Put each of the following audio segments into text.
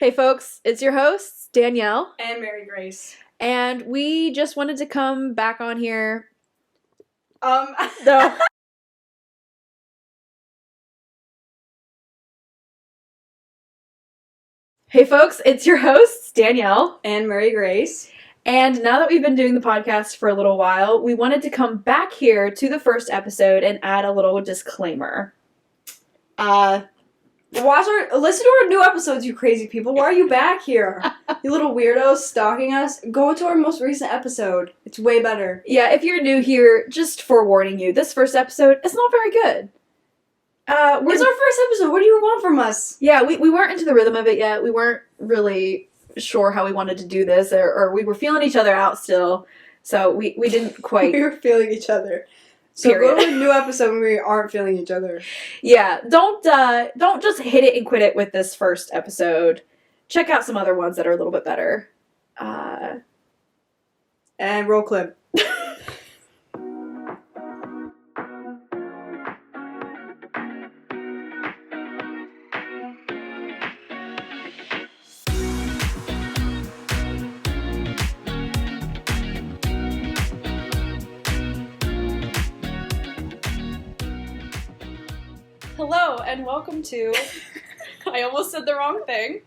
Hey folks, it's your hosts, Danielle, and Mary Grace. and we just wanted to come back on here. No. Hey folks, it's your hosts, Danielle, and Mary Grace. And now that we've been doing the podcast for a little while, we wanted to come back here to the first episode and add a little disclaimer. Listen to our new episodes, you crazy people. Why are you back here? You little weirdos stalking us. Go to our most recent episode. It's way better. Yeah, if you're new here, just forewarning you, this first episode is not very good. It's our first episode. What do you want from us? Yeah, we weren't into the rhythm of it yet. We weren't really sure how we wanted to do this, or we were feeling each other out still, so we didn't quite. We were feeling each other. So Period. go to a new episode when we aren't feeling each other. Yeah, don't just hit it and quit it with this first episode. Check out some other ones that are a little bit better. And roll clip. Hello and welcome to, I almost said the wrong thing,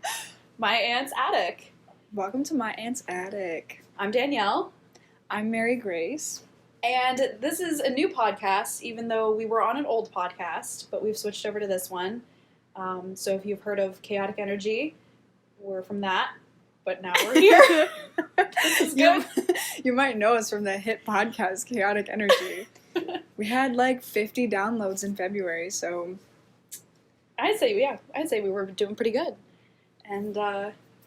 My Aunt's Attic. Welcome to My Aunt's Attic. I'm Danielle. I'm Mary Grace. And this is a new podcast, even though we were on an old podcast, but we've switched over to this one. So if you've heard of Chaotic Energy, we're from that, but now we're here. This is good. You might know us from the hit podcast, Chaotic Energy. We had like 50 downloads in February, so... I'd say we were doing pretty good. And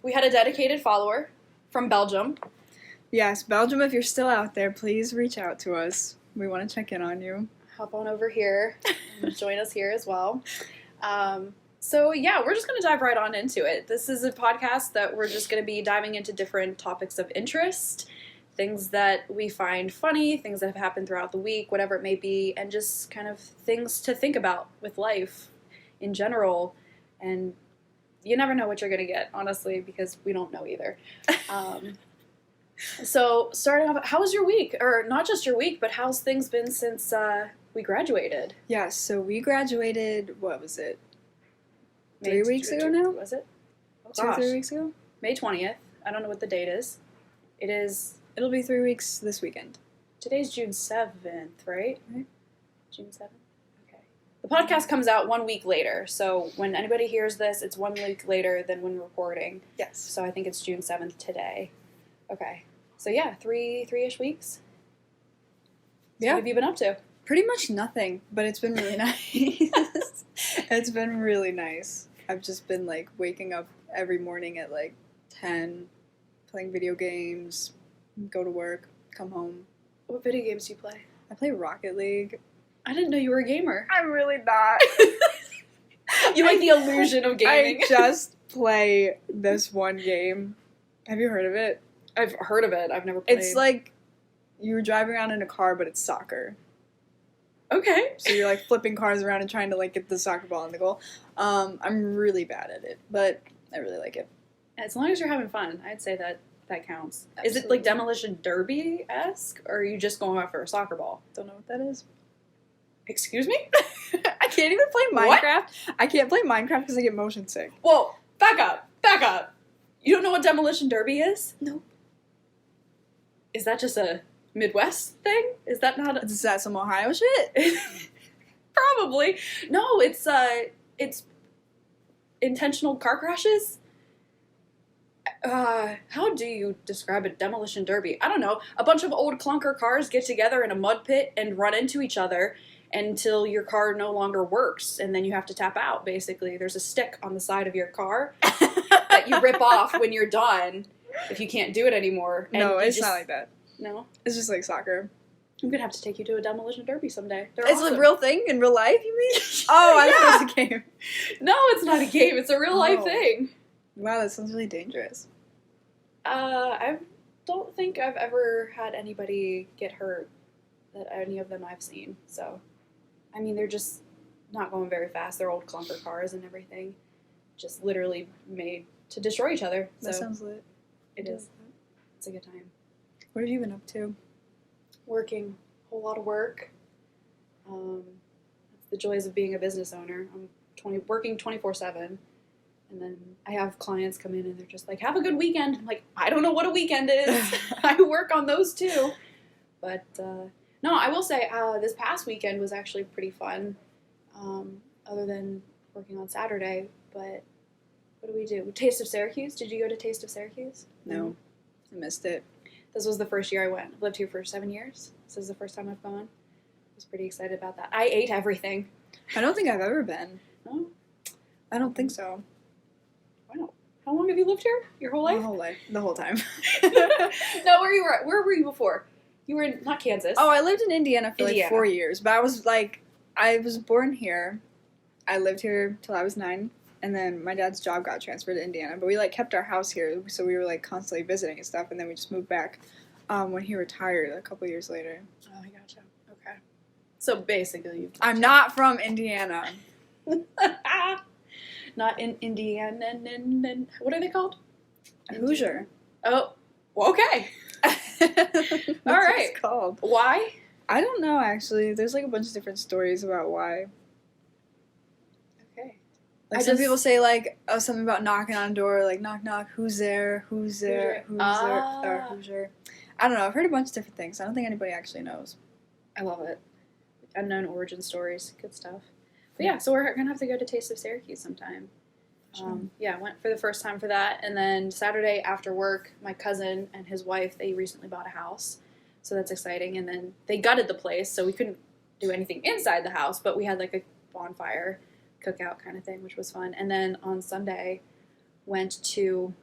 we had a dedicated follower from Belgium. Yes, Belgium, if you're still out there, please reach out to us. We want to check in on you. Hop on over here and join us here as well. So yeah, we're just going to dive right on into it. This is a podcast that we're just going to be diving into different topics of interest, things that we find funny, things that have happened throughout the week, whatever it may be, and just kind of things to think about with life in general. And you never know what you're going to get, honestly, because we don't know either. So starting off, how was your week? Or not just your week, but how's things been since we graduated? Yeah, so we graduated, what was it? 3 weeks ago now? Was it? Oh, 2 or 3 weeks ago? May 20th. I don't know what the date is. It'll be 3 weeks this weekend. Today's June 7th, right? Right. June 7th? Okay. The podcast comes out 1 week later, so when anybody hears this, it's 1 week later than when recording. Yes. So I think it's June 7th today. Okay. So yeah, three-ish weeks. So Yeah. what have you been up to? Pretty much nothing, but it's been really nice. It's been really nice. I've just been, like, waking up every morning at, like, 10, playing video games, go to work, come home. What video games do you play? I play Rocket League. I didn't know you were a gamer. I'm really not. You like the illusion of gaming. I just play this one game. Have you heard of it? I've heard of it. I've never played. It's like you're driving around in a car, but it's soccer. Okay. So you're like flipping cars around and trying to like get the soccer ball in the goal. I'm really bad at it, but I really like it. As long as you're having fun, I'd say that counts. Absolutely. Is it like Demolition Derby-esque, or are you just going after a soccer ball? Don't know what that is. Excuse me? I can't even play What? Minecraft. I can't play Minecraft because I get motion sick. Whoa, back up. You don't know what Demolition Derby is? No. Is that just a Midwest thing? Is that not a... Is that some Ohio shit? Probably. No, it's intentional car crashes. How do you describe a demolition derby? I don't know. A bunch of old clunker cars get together in a mud pit and run into each other until your car no longer works, and then you have to tap out, basically. There's a stick on the side of your car that you rip off when you're done if you can't do it anymore. And No, you it's just... not like that. No? It's just like soccer. I'm gonna have to take you to a demolition derby someday. They're It's awesome. a real thing in real life, you mean? Oh, I thought it was a game. No, it's not a game. It's a real life Oh. thing. Wow, that sounds really dangerous. I don't think I've ever had anybody get hurt, that any of them I've seen. So, I mean, they're just not going very fast. They're old clunker cars and everything. just literally made to destroy each other. That So sounds lit. it is. It's a good time. What have you been up to? Working, a whole lot of work. It's the joys of being a business owner. I'm working 24/7, and then I have clients come in and they're just like, "Have a good weekend." I'm like, I don't know what a weekend is. I work on those too, but no, I will say this past weekend was actually pretty fun. Other than working on Saturday, but what do we do? Taste of Syracuse. Did you go to Taste of Syracuse? No, I missed it. This was the first year I went. I've lived here for 7 years. This is the first time I've gone. I was pretty excited about that. I ate everything. I don't think I've ever been. Oh, I don't think so. wow. How long have you lived here? Your whole My life? whole life. The whole time. No, where were you before? You were in, not Kansas. Oh, I lived in Indiana for Indiana. like 4 years, but I was born here. I lived here till I was 9, and then my dad's job got transferred to Indiana, but we like kept our house here, so we were like constantly visiting and stuff, and then we just moved back when he retired a couple years later. Oh, I gotcha. Okay. So basically, you've I'm not from Indiana. not in Indiana. What are they called? A Hoosier. Oh, well, okay. That's All what right. it's called. Why? I don't know, actually. There's like a bunch of different stories about why. Okay. Like I some just- people say like something about knocking on a door, like knock knock, who's there, who's there, who's there, or Hoosier. I don't know. I've heard a bunch of different things. I don't think anybody actually knows. I love it. Unknown origin stories, good stuff. But yeah, so we're gonna have to go to Taste of Syracuse sometime. Yeah, I went for the first time for that, and then Saturday after work, my cousin and his wife, they recently bought a house, so that's exciting. And then they gutted the place, so we couldn't do anything inside the house, but we had like a bonfire cookout kind of thing, which was fun. And then on Sunday, went to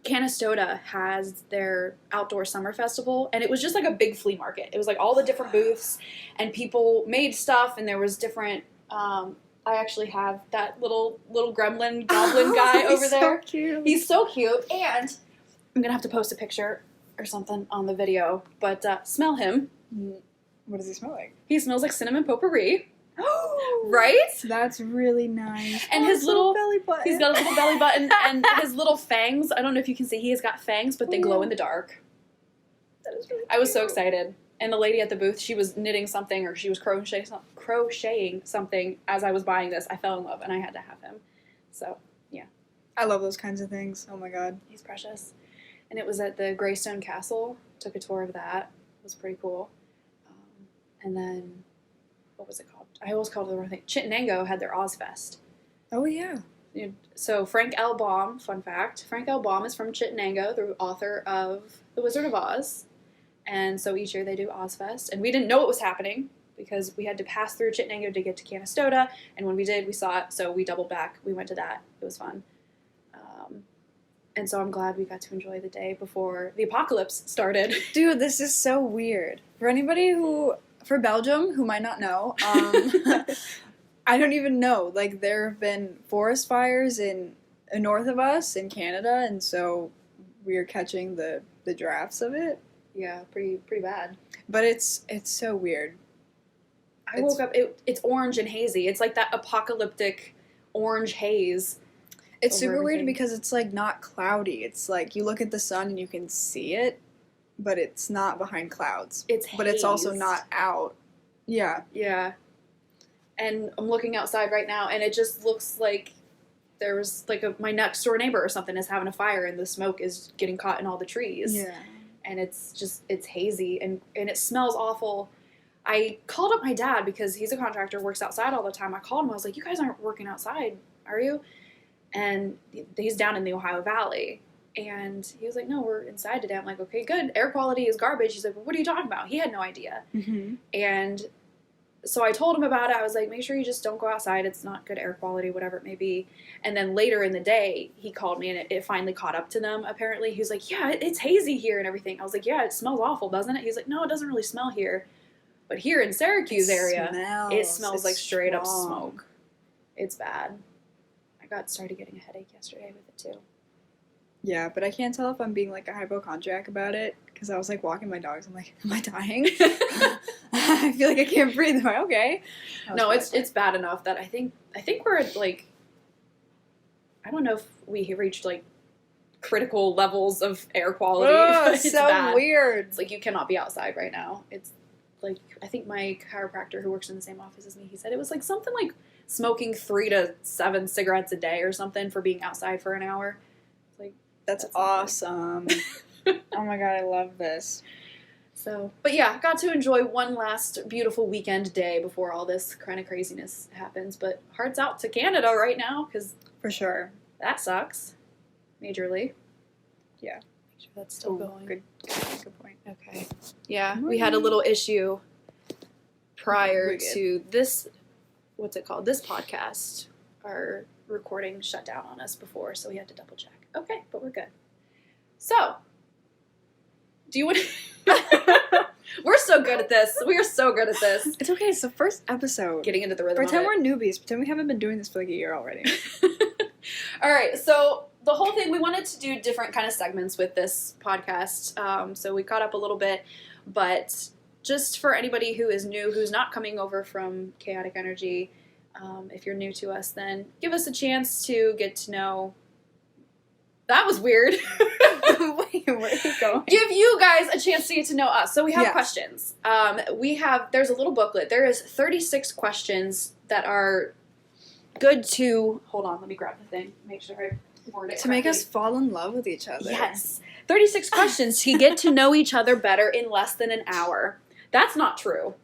Canastota has their outdoor summer festival, and it was just like a big flea market. It was like all the different booths, and people made stuff, and there was different. I actually have that little gremlin goblin guy over there. So cute. He's so cute, and I'm gonna have to post a picture or something on the video. But smell him. What does he smell like? He smells like cinnamon potpourri, right? That's really nice. And Oh, his it's little- belly button. He's got a little belly button and his little fangs. I don't know if you can see. He has got fangs, but they glow in the dark. That is really I was so cute. excited. And the lady at the booth, she was knitting something or she was crocheting something as I was buying this. I fell in love and I had to have him. So, I love those kinds of things. Oh my god. he's precious. And it was at the Greystone Castle. Took a tour of that. It was pretty cool. And then, what was it called? I always called it the wrong thing. Chittenango had their Ozfest. Oh yeah. So Frank L. Baum, fun fact, Frank L. Baum is from Chittenango, the author of The Wizard of Oz. And so each year they do Ozfest. And we didn't know it was happening because we had to pass through Chittenango to get to Canastota. And when we did, we saw it. So we doubled back. We went to that. It was fun. And so I'm glad we got to enjoy the day before the apocalypse started. Dude, this is so weird. For Belgium, who might not know, I don't even know. Like, there have been forest fires in north of us in Canada, and so we're catching the drafts of it. Yeah, pretty bad. But it's so weird. I woke up, it's orange and hazy. It's like that apocalyptic orange haze. It's Over super weird everything. because it's like not cloudy. It's like you look at the sun and you can see it, but it's not behind clouds. But it's also hazed. not out. Yeah. Yeah. And I'm looking outside right now, and it just looks like there was like my next door neighbor or something is having a fire, and the smoke is getting caught in all the trees. Yeah. And it's hazy, and it smells awful. I called up my dad because he's a contractor, works outside all the time. I called him. I was like, "You guys aren't working outside, are you?" And he's down in the Ohio Valley. And he was like, "No, we're inside today." I'm like, "Okay, good. Air quality is garbage." He's like, "Well, what are you talking about?" He had no idea. Mm-hmm. And so I told him about it. I was like, "Make sure you just don't go outside. It's not good air quality, whatever it may be." And then later in the day, he called me, and it finally caught up to them, apparently. He was like, "Yeah, it's hazy here and everything." I was like, "Yeah, it smells awful, doesn't it?" He's like, "No, it doesn't really smell here. But here in Syracuse area, it smells like straight up smoke. It's bad." I started getting a headache yesterday with it too. Yeah, but I can't tell if I'm being like a hypochondriac about it because I was like walking my dogs. I'm like, am I dying? I feel like I can't breathe. I'm like, okay. No, it's bad enough that I think we're at like I don't know if we reached like critical levels of air quality. Oh, It's so bad. weird. It's like you cannot be outside right now. It's like I think my chiropractor who works in the same office as me, he said it was like something like smoking 3 to 7 cigarettes a day or something for being outside for an hour. Like That's That's awesome. Oh my god, I love this. so, but yeah, got to enjoy one last beautiful weekend day before all this kind of craziness happens. But hearts out to Canada right now because For sure. that sucks majorly. Yeah. Make sure that's still going. Good point. Okay. Yeah, we had a little issue prior We're good. to this, what's it called? This podcast. Our recording shut down on us before, so we had to double check. Okay, but we're good. So, do you want We're so good at this. We are so good at this. It's okay, it's the first episode. Getting into the rhythm Pretend of it. we're newbies. Pretend we haven't been doing this for like a year already. All right, so the whole thing, we wanted to do different kind of segments with this podcast. So we caught up a little bit, but just for anybody who is new, who's not coming over from Chaotic Energy, if you're new to us, then give us a chance to get to know. That was weird. Wait, where are you going? Give you guys a chance to get to know us. So we have Yeah. questions. There's a little booklet. There is 36 questions that are good to, hold on, let me grab the thing, make sure I word it To make us correctly. fall in love with each other. Yes. 36 questions to get to know each other better in less than an hour. That's not true.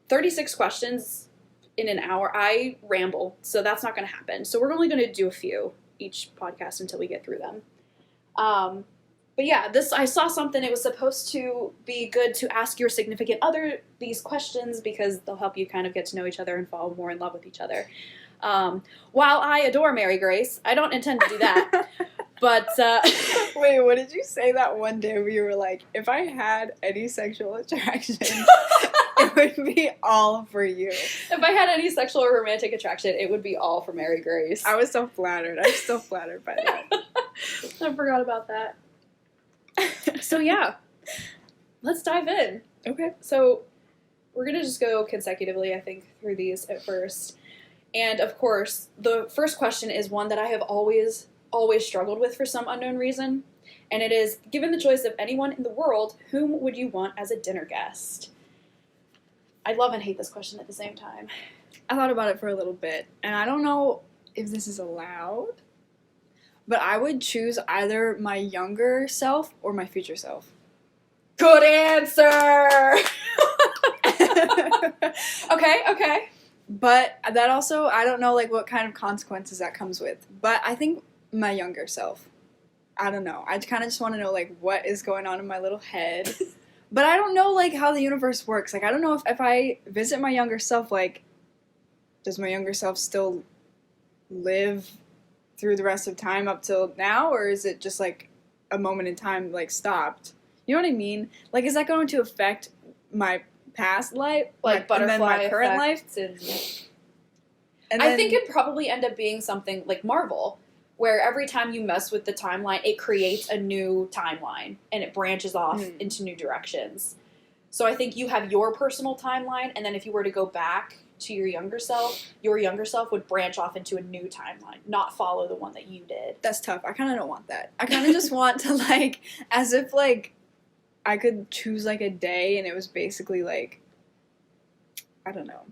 36 questions in an hour, I ramble, so that's not going to happen. So we're only going to do a few each podcast until we get through them. But yeah, I saw something. It was supposed to be good to ask your significant other these questions because they'll help you kind of get to know each other and fall more in love with each other. While I adore Mary Grace, I don't intend to do that. But Wait, what did you say that one day where you were like, if I had any sexual attraction, it would be all for you? if I had any sexual or romantic attraction, it would be all for Mary Grace. I was so flattered. I'm still flattered by that. I forgot about that. So yeah, let's dive in. Okay. So we're going to just go consecutively, I think, through these at first. And of course, the first question is one that I have always struggled with for some unknown reason. And it is, given the choice of anyone in the world, whom would you want as a dinner guest? I love and hate this question at the same time. I thought about it for a little bit, and I don't know if this is allowed, but I would choose either my younger self or my future self. Good answer! Okay. But that also, I don't know like what kind of consequences that comes with. But I think my younger self. I don't know. I kind of just want to know like what is going on in my little head. But I don't know like how the universe works. Like I don't know if I visit my younger self, like does my younger self still live through the rest of time up till now, or is it just like a moment in time like stopped? You know what I mean? Like is that going to affect my past life, Like and then butterfly my current life? effects and And I then- think it'd probably end up being something like Marvel, where every time you mess with the timeline, it creates a new timeline and it branches off into new directions. So I think you have your personal timeline, and then if you were to go back to your younger self would branch off into a new timeline, not follow the one that you did. that's tough. I kind of don't want that. I kind of just want to like, as if like I could choose like a day and it was basically like, I don't know,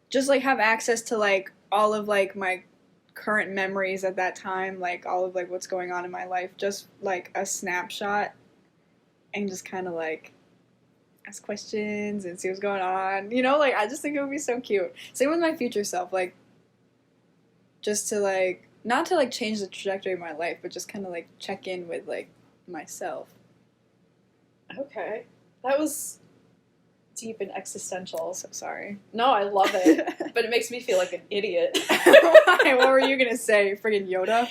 just like have access to like all of like my current memories at that time, like all of like what's going on in my life, just like a snapshot, and just kind of like ask questions and see what's going on, you know, like I just think it would be so cute. Same with my future self, like just to like not to like change the trajectory of my life, but just kind of like check in with like myself. Okay. That was deep and existential. So sorry. No, I love it, but it makes me feel like an idiot. Why? What were you gonna say? Friggin' Yoda?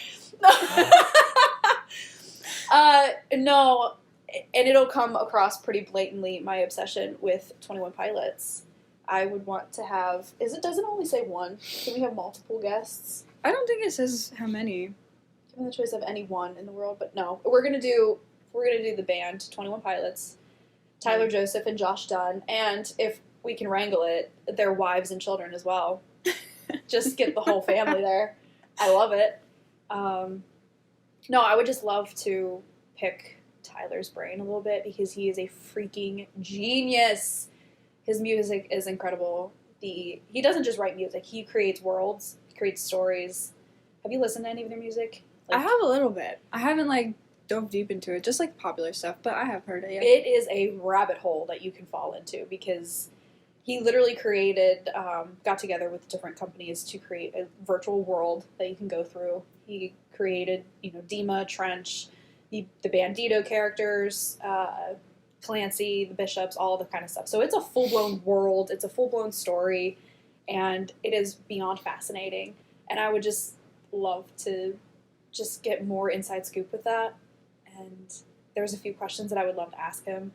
No, and it'll come across pretty blatantly, my obsession with 21 Pilots. I would want to have, does it only say one? Can we have multiple guests? I don't think it says how many. Given the choice of any one in the world, but no. We're gonna do the band, 21 Pilots, Tyler Joseph and Josh Dunn, and if we can wrangle it, their wives and children as well. Just get the whole family there. I love it. No, I would just love to pick Tyler's brain a little bit because he is a freaking genius. His music is incredible. He doesn't just write music; he creates worlds, he creates stories. Have you listened to any of their music? I have a little bit. I haven't like dove deep into it, just like popular stuff, but I have heard it. Yeah. It is a rabbit hole that you can fall into because he literally created, got together with different companies to create a virtual world that you can go through. He created, Dima, Trench, the Bandito characters, Clancy, the Bishops, all the kind of stuff. So it's a full-blown world. It's a full-blown story, and it is beyond fascinating. And I would just love to just get more inside scoop with that. And there's a few questions that I would love to ask him,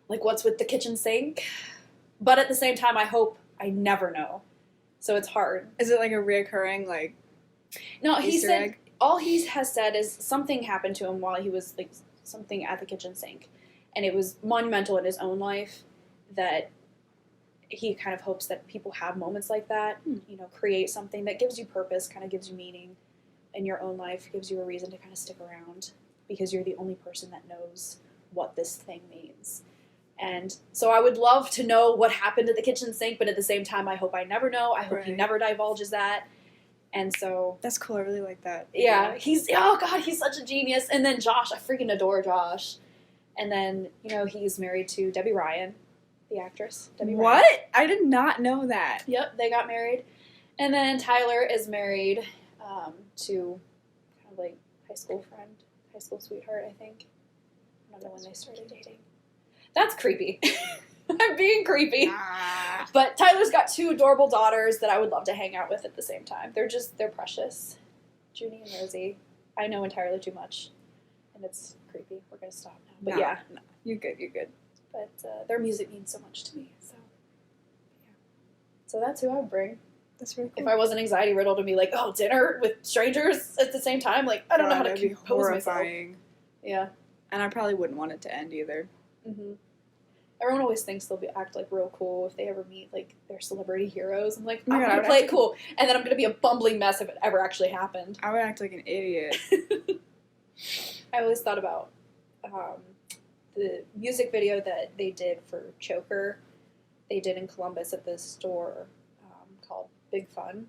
like what's with the kitchen sink? But at the same time, I hope I never know. So it's hard. Is it like a reoccurring like? No, he Easter said egg? all he has said is something happened to him while he was like something at the kitchen sink, and it was monumental in his own life that he kind of hopes that people have moments like that. Create something that gives you purpose, kind of gives you meaning in your own life, gives you a reason to kind of stick around because you're the only person that knows what this thing means. And so I would love to know what happened at the kitchen sink, but at the same time, I hope I never know. I hope he Right. never divulges that. And so, That's cool. I really like that. yeah, he's such a genius. And then Josh, I freaking adore Josh. And then, he's married to Debbie Ryan, the actress. Debbie Ryan. What? I did not know that. Yep, they got married. And then Tyler is married to kind of like high school sweetheart, I think. I don't know when they started dating. That's creepy. I'm being creepy. Ah. But Tyler's got 2 adorable daughters that I would love to hang out with at the same time. They're precious. Junie and Rosie. I know entirely too much. And it's creepy. We're going to stop now. But No, yeah. no. You're good. But their music means so much to me. So, yeah. So that's who I would bring. That's really cool. If I wasn't anxiety riddled and be like, oh, dinner with strangers at the same time, like, I don't know how to that'd be compose myself. horrifying. Yeah. And I probably wouldn't want it to end either. Mm-hmm. Everyone always thinks they'll act like real cool if they ever meet like their celebrity heroes. I'm like, Oh my I'm God, I gonna would play act it cool, and then I'm gonna be a bumbling mess if it ever actually happened. I would act like an idiot. I always thought about the music video that they did for Choker. They did in Columbus at this store called Big Fun.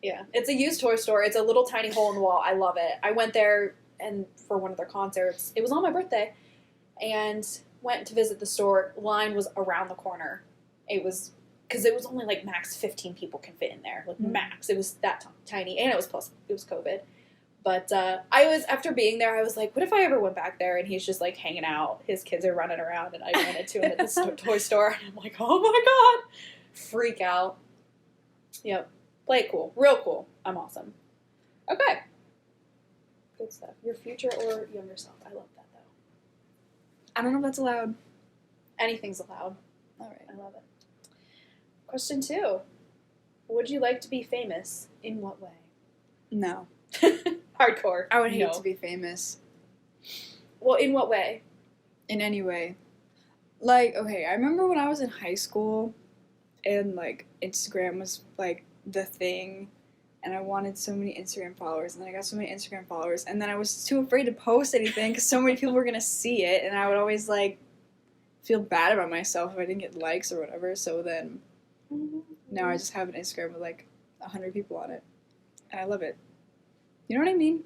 Yeah, it's a used toy store. It's a little tiny hole in the wall. I love it. I went there and for one of their concerts. It was on my birthday, and went to visit the store. Line was around the corner. It was because it was only like max 15 people can fit in there, like max. It was that tiny, and it was COVID. But I was, after being there, I was like, what if I ever went back there and he's just like hanging out? His kids are running around and I ran into him at the toy store and I'm like, oh my God. Freak out. Yep. Play it cool. Real cool. I'm awesome. Okay. Good stuff. Your future or younger self. I love that though. I don't know if that's allowed. Anything's allowed. All right. I love it. Question 2. Would you like to be famous? In what way? No. Hardcore. I would hate No. to be famous Well, in what way? in any way. Like, okay, I remember when I was in high school and, like, Instagram was, like, the thing, and I wanted so many Instagram followers, and then I got so many Instagram followers, and then I was too afraid to post anything because so many people were going to see it, and I would always, like, feel bad about myself if I didn't get likes or whatever, so then now I just have an Instagram with, like, 100 people on it, and I love it. You know what I mean?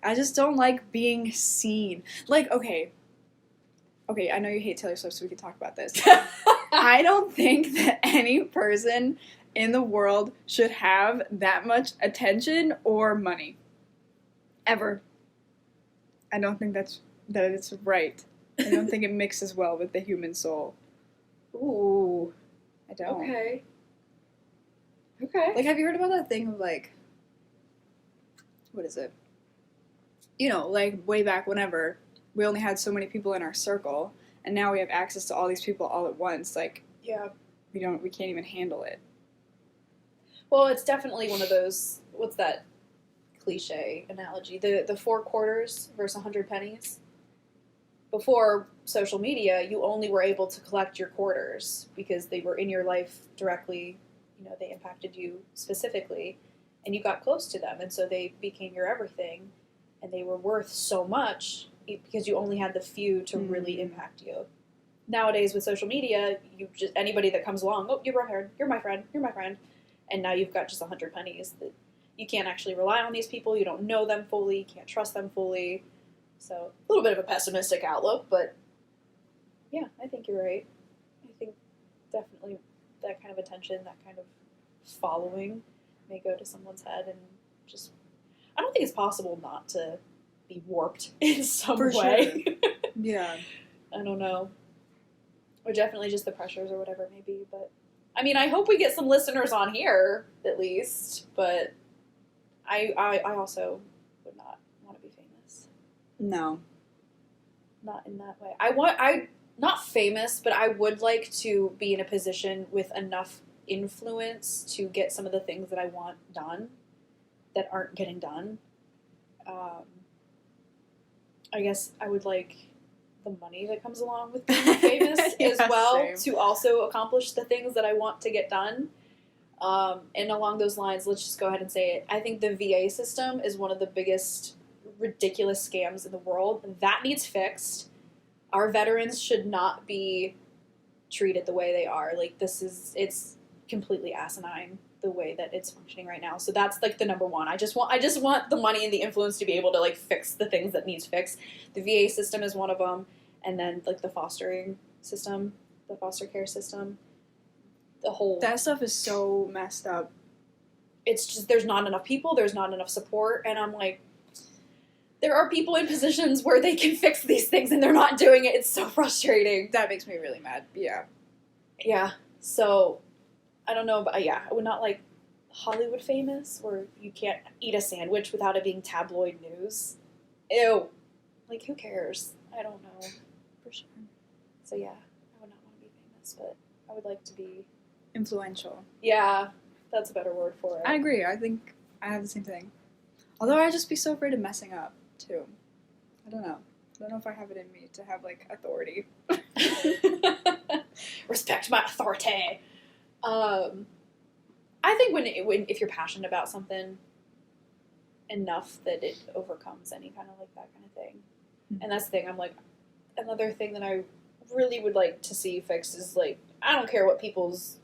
I just don't like being seen. Like, okay, I know you hate Taylor Swift, so we can talk about this. I don't think that any person in the world should have that much attention or money. Ever. I don't think that it's right. I don't think it mixes well with the human soul. Ooh. I don't. Okay. Okay. Like, have you heard about that thing of, like, what is it? You know, like, way back whenever, we only had so many people in our circle, and now we have access to all these people all at once. Like, Yeah. we can't even handle it. Well, it's definitely one of those, what's that cliche analogy? The 4 quarters versus 100 pennies. Before social media, you only were able to collect your quarters because they were in your life directly, they impacted you specifically, and you got close to them, and so they became your everything, and they were worth so much because you only had the few to really impact you. Nowadays with social media, you just anybody that comes along, oh, you're brown-haired, you're my friend, and now you've got just 100 pennies that you can't actually rely on these people. You don't know them fully, you can't trust them fully. So a little bit of a pessimistic outlook, but yeah, I think you're right. I think definitely that kind of attention, that kind of following may go to someone's head, and just I don't think it's possible not to be warped in some For way. sure. Yeah. I don't know. Or definitely just the pressures or whatever it may be. But I mean, I hope we get some listeners on here at least. But I also would not want to be famous. No. Not in that way. I not famous, but I would like to be in a position with enough influence to get some of the things that I want done that aren't getting done. I guess I would like the money that comes along with being famous Yeah, as well same. to also accomplish the things that I want to get done. And along those lines, let's just go ahead and say it. I think the VA system is one of the biggest ridiculous scams in the world. That needs fixed. Our veterans should not be treated the way they are. Like, it's completely asinine the way that it's functioning right now. So that's like the number one. I just want the money and the influence to be able to like fix the things that needs fixed. The VA system is one of them, and then like the fostering system, the foster care system, the whole. That stuff is so messed up. It's just there's not enough people, there's not enough support, and I'm like, there are people in positions where they can fix these things and they're not doing it. It's so frustrating. That makes me really mad. Yeah. Yeah. So I don't know, but yeah, I would not like Hollywood famous where you can't eat a sandwich without it being tabloid news. Ew. Like, who cares? I don't know. For sure. So yeah, I would not want to be famous, but I would like to be. Influential. Yeah, that's a better word for it. I agree. I think I have the same thing. Although I'd just be so afraid of messing up, too. I don't know. I don't know if I have it in me to have, like, authority. Respect my authority. I think when if you're passionate about something enough that it overcomes any kind of like that kind of thing, and that's the thing. I'm like, another thing that I really would like to see fixed is like, I don't care what people's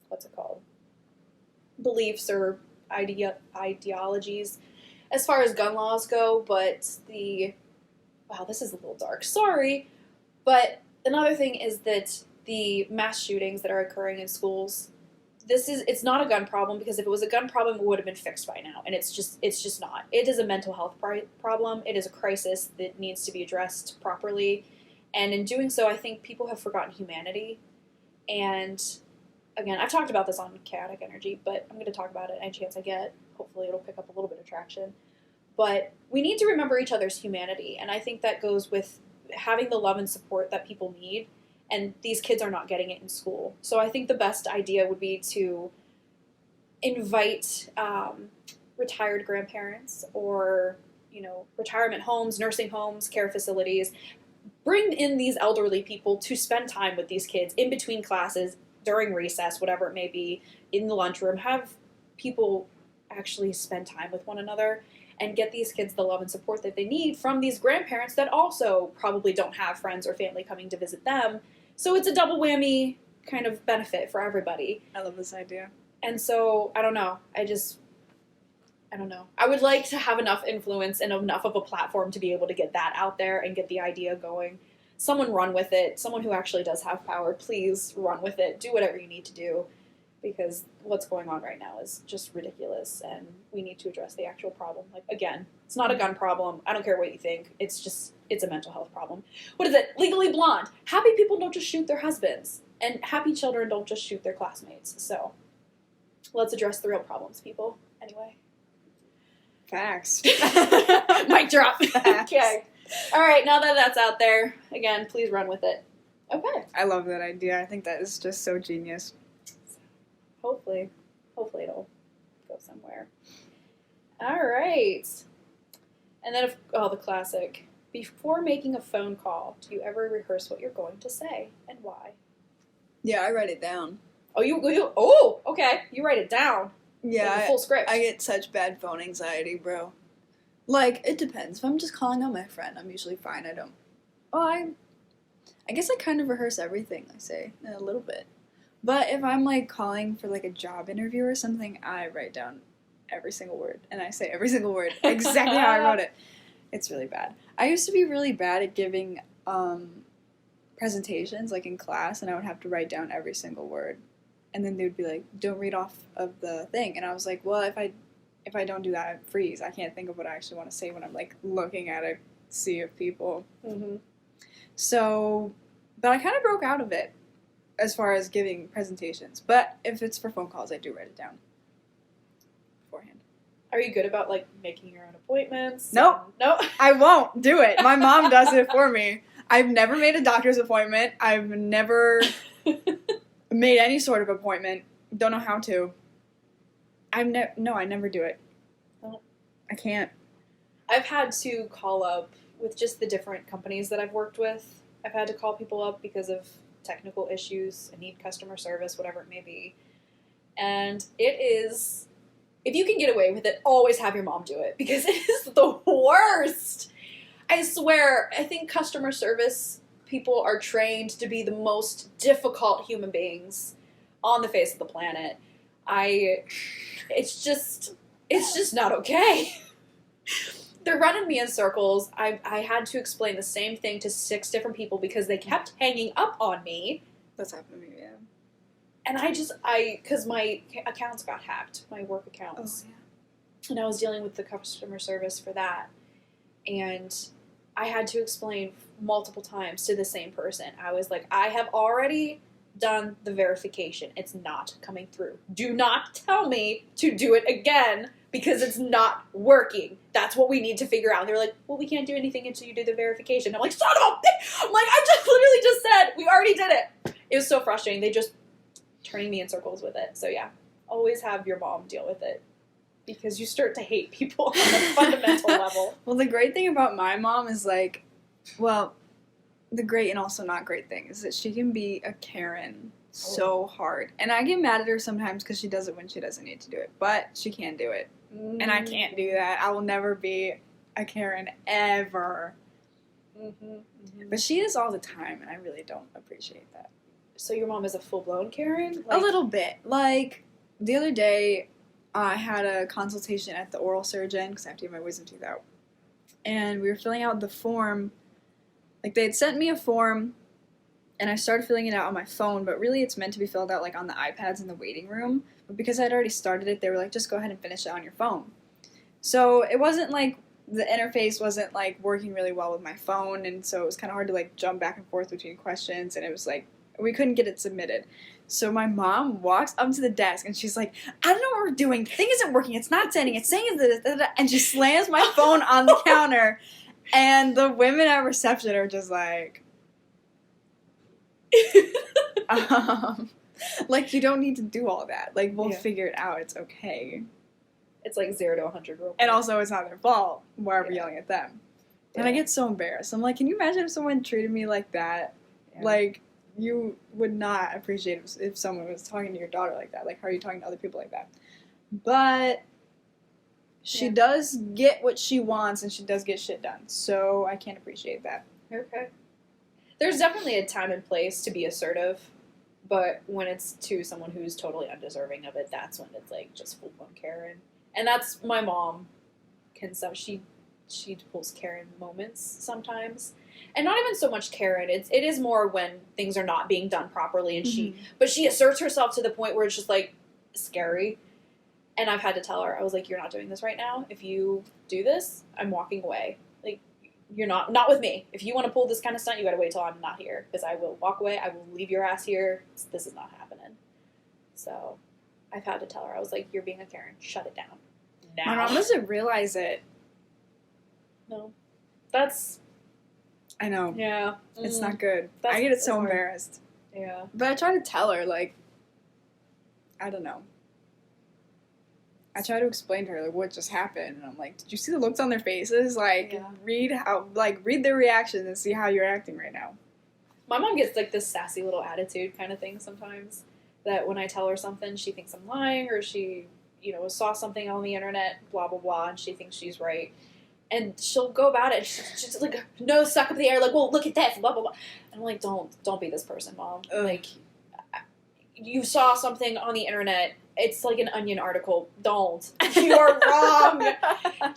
what's it called, beliefs or ideologies as far as gun laws go, but wow, this is a little dark. Sorry, but another thing is that the mass shootings that are occurring in schools, it's not a gun problem, because if it was a gun problem, it would have been fixed by now, and it's just not. It is a mental health problem. It is a crisis that needs to be addressed properly, and in doing so, I think people have forgotten humanity. And again, I've talked about this on Chaotic Energy, but I'm going to talk about it any chance I get. Hopefully it'll pick up a little bit of traction. But we need to remember each other's humanity, and I think that goes with having the love and support that people need, and these kids are not getting it in school. So I think the best idea would be to invite retired grandparents or, retirement homes, nursing homes, care facilities. Bring in these elderly people to spend time with these kids in between classes, during recess, whatever it may be, in the lunchroom. Have people actually spend time with one another and get these kids the love and support that they need from these grandparents that also probably don't have friends or family coming to visit them. So it's a double whammy kind of benefit for everybody. I love this idea. And so, I don't know. I don't know. I would like to have enough influence and enough of a platform to be able to get that out there and get the idea going. Someone run with it. Someone who actually does have power, please run with it. Do whatever you need to do, because what's going on right now is just ridiculous, and we need to address the actual problem. Like, again, it's not a gun problem. I don't care what you think. It's a mental health problem. What is it? Legally Blonde. Happy people don't just shoot their husbands, and happy children don't just shoot their classmates. So let's address the real problems, people. Anyway. Facts. Mic drop. Facts. Okay. All right, now that that's out there, again, please run with it. Okay. I love that idea. I think that is just so genius. Hopefully it'll go somewhere. All right. And then, the classic. Before making a phone call, do you ever rehearse what you're going to say and why? Yeah, I write it down. Oh, okay. You write it down. Yeah, Like the full script. I get such bad phone anxiety, bro. Like, it depends. If I'm just calling out my friend, I'm usually fine. I guess I kind of rehearse everything I say a little bit. But if I'm, like, calling for, like, a job interview or something, I write down every single word. And I say every single word exactly how I wrote it. It's really bad. I used to be really bad at giving presentations, like, in class, and I would have to write down every single word. And then they would be like, don't read off of the thing. And I was like, well, if I don't do that, I freeze. I can't think of what I actually want to say when I'm, like, looking at a sea of people. Mm-hmm. So, but I kind of broke out of it as far as giving presentations. But if it's for phone calls, I do write it down beforehand. Are you good about, like, making your own appointments? Nope. No? I won't do it. My mom does it for me. I've never made a doctor's appointment. I've never made any sort of appointment. Don't know how to. I never do it. No. I can't. I've had to call up with just the different companies that I've worked with. I've had to call people up because of technical issues. I need customer service, whatever it may be. And it is, if you can get away with it, always have your mom do it because it is the worst. I swear, I think customer service people are trained to be the most difficult human beings on the face of the planet. It's just not okay. They're running me in circles. I had to explain the same thing to 6 different people because they kept hanging up on me. That's happened to me, yeah. And because my accounts got hacked, my work accounts. Oh, yeah. And I was dealing with the customer service for that. And I had to explain multiple times to the same person. I was like, I have already done the verification. It's not coming through. Do not tell me to do it again because it's not working. That's what we need to figure out. And they were like, well, we can't do anything until you do the verification. I'm like, son of a bitch! I'm like, I just literally just said, we already did it. It was so frustrating. They just turning me in circles with it. So yeah, always have your mom deal with it because you start to hate people on a fundamental level. Well, the great thing about my mom is, like, well, the great and also not great thing is that she can be a Karen so hard. And I get mad at her sometimes because she does it when she doesn't need to do it. But she can do it. And I can't do that. I will never be a Karen ever. Mm-hmm. Mm-hmm. But she is all the time, and I really don't appreciate that. So your mom is a full-blown Karen? A little bit. Like, the other day, I had a consultation at the oral surgeon because I have to get my wisdom tooth out. And we were filling out the form. Like, they had sent me a form, and I started filling it out on my phone, but really it's meant to be filled out, like, on the iPads in the waiting room. But because I'd already started it, they were like, just go ahead and finish it on your phone. So it wasn't, like, the interface wasn't, like, working really well with my phone, and so it was kind of hard to, like, jump back and forth between questions, and it was, like, we couldn't get it submitted. So my mom walks up to the desk, and she's like, I don't know what we're doing. The thing isn't working. It's not sending. It's saying it's... And she slams my phone on the counter, and the women at reception are just like... like, you don't need to do all that. Like, we'll figure it out. It's okay. It's like 0 to 100 real quick. And also, it's not their fault. Why are we yelling at them? And I get so embarrassed. I'm like, can you imagine if someone treated me like that? Yeah. Like, you would not appreciate it if someone was talking to your daughter like that. Like, how are you talking to other people like that? But she does get what she wants, and she does get shit done. So I can't appreciate that. Okay. There's definitely a time and place to be assertive, but when it's to someone who's totally undeserving of it, that's when it's like just full-blown Karen. And that's my mom. She pulls Karen moments sometimes, and not even so much Karen. It is more when things are not being done properly, and but she asserts herself to the point where it's just like scary. And I've had to tell her, I was like, you're not doing this right now. If you do this, I'm walking away. Like, you're not with me. If you want to pull this kind of stunt, you gotta wait till I'm not here, because I will walk away. I will leave your ass here. This is not happening. So I've had to tell her, I was like, you're being a Karen. Shut it down. Now. My mom doesn't realize it. No. That's... I know. Yeah. It's not good. I get so hard. embarrassed. Yeah. But I try to tell her, like, I don't know. I try to explain to her, like, what just happened. And I'm like, did you see the looks on their faces? Like, read their reactions and see how you're acting right now. My mom gets, like, this sassy little attitude kind of thing sometimes. That when I tell her something, she thinks I'm lying, or she, saw something on the internet, blah, blah, blah, and she thinks she's right. And she'll go about it, and she's like, nose stuck up in the air, like, well, look at this, blah, blah, blah. And I'm like, don't be this person, Mom. Ugh. Like, you saw something on the internet, it's like an Onion article. Don't. You are wrong.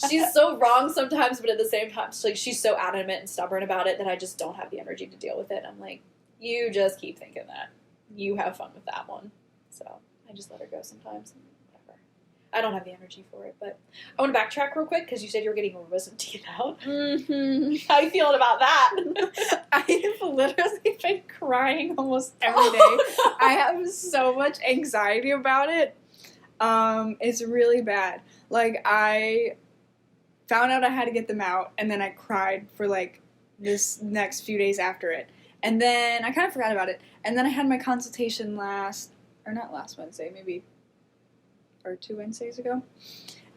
She's so wrong sometimes, but at the same time, she's so adamant and stubborn about it that I just don't have the energy to deal with it. I'm like, you just keep thinking that. You have fun with that one. So I just let her go sometimes. Whatever. I don't have the energy for it, but I want to backtrack real quick because you said you were getting your wisdom teeth out. Mm-hmm. How you feeling about that? I have literally been crying almost every day. I have so much anxiety about it. It's really bad. Like, I found out I had to get them out, and then I cried for, like, this next few days after it. And then I kind of forgot about it. And then I had my consultation not last Wednesday, maybe, or 2 Wednesdays ago.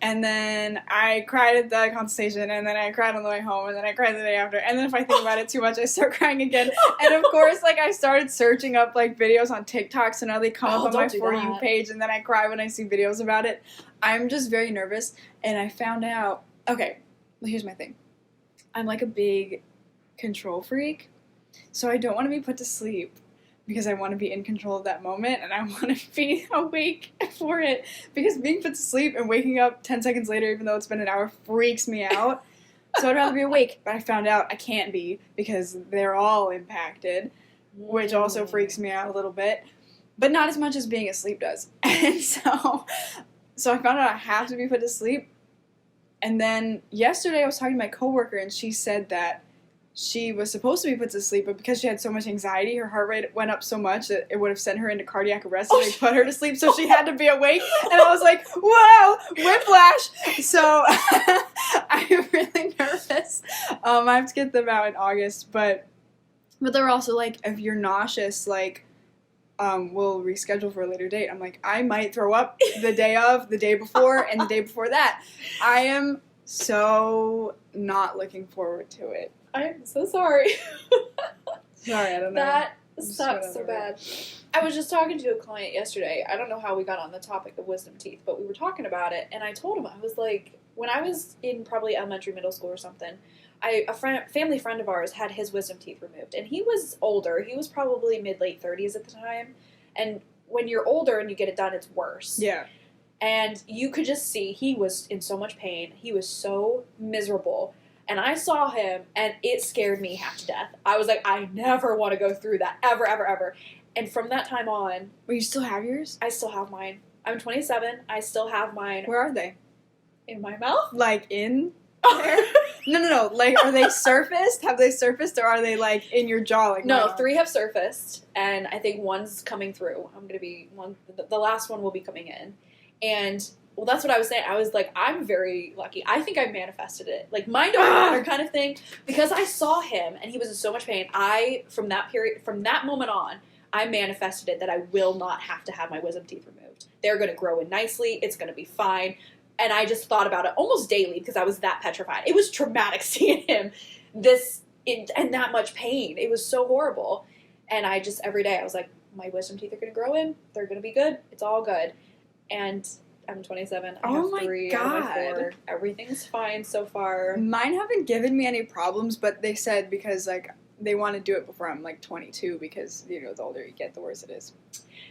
And then I cried at the consultation, and then I cried on the way home, and then I cried the day after. And then if I think about it too much, I start crying again. And of course, like, I started searching up, like, videos on TikTok, so now they come up on my For You page, and then I cry when I see videos about it. I'm just very nervous, and I found out, okay, well, here's my thing. I'm, like, a big control freak, so I don't want to be put to sleep. Because I want to be in control of that moment, and I want to be awake for it. Because being put to sleep and waking up 10 seconds later, even though it's been an hour, freaks me out. So I'd rather be awake. But I found out I can't be because they're all impacted, which also freaks me out a little bit. But not as much as being asleep does. And so I found out I have to be put to sleep. And then yesterday I was talking to my coworker, and she said that she was supposed to be put to sleep, but because she had so much anxiety, her heart rate went up so much that it would have sent her into cardiac arrest if they put her to sleep, so she had to be awake. And I was like, whoa, whiplash! So I'm really nervous. I have to get them out in August, but they're also like, if you're nauseous, like, we'll reschedule for a later date. I'm like, I might throw up the day of, the day before, and the day before that. I am so not looking forward to it. I'm so sorry. Sorry, I don't know. That Just sucks so whatever. bad. I was just talking to a client yesterday. I don't know how we got on the topic of wisdom teeth, but we were talking about it, and I told him, I was like, when I was in probably elementary, middle school or something, a family friend of ours had his wisdom teeth removed, and he was older. He was probably mid-late 30s at the time, and when you're older and you get it done, it's worse. Yeah. And you could just see he was in so much pain. He was so miserable. And I saw him, and it scared me half to death. I was like, I never want to go through that, ever, ever, ever. And from that time on... Well, you still have yours? I still have mine. I'm 27. I still have mine. Where are they? In my mouth? Like, in there? No. Like, are they surfaced? Have they surfaced, or are they, like, in your jaw? Like, No, 3 have surfaced, and I think 1's coming through. I'm going to be... The last one will be coming in. And... Well, that's what I was saying. I was like, I'm very lucky. I think I manifested it. Like, mind over matter kind of thing. Because I saw him, and he was in so much pain. From that moment on, I manifested it that I will not have to have my wisdom teeth removed. They're going to grow in nicely. It's going to be fine. And I just thought about it almost daily because I was that petrified. It was traumatic seeing him and that much pain. It was so horrible. And I just, every day, I was like, my wisdom teeth are going to grow in. They're going to be good. It's all good. And... I'm 27. I have 3 out of my 4. Everything's fine so far. Mine haven't given me any problems, but they said because, like, they want to do it before I'm, like, 22 because, the older you get, the worse it is.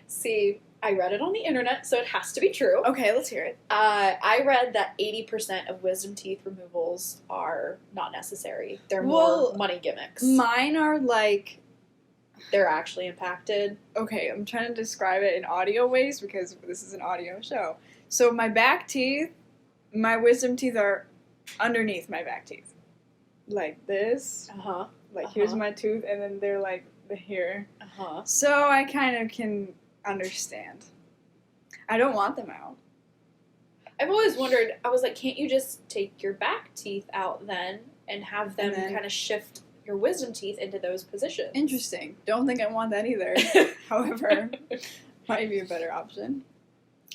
See, I read it on the internet, so it has to be true. Okay, let's hear it. I read that 80% of wisdom teeth removals are not necessary. They're more money gimmicks. Mine are, like... They're actually impacted. Okay, I'm trying to describe it in audio ways because this is an audio show. So my back teeth, my wisdom teeth are underneath my back teeth. Like this. Uh-huh. Like, here's my tooth, and then they're, like, here. Uh-huh. So I kind of can understand. I don't want them out. I've always wondered, I was like, can't you just take your back teeth out then and have them kind of shift your wisdom teeth into those positions? Interesting. Don't think I want that either. However, might be a better option.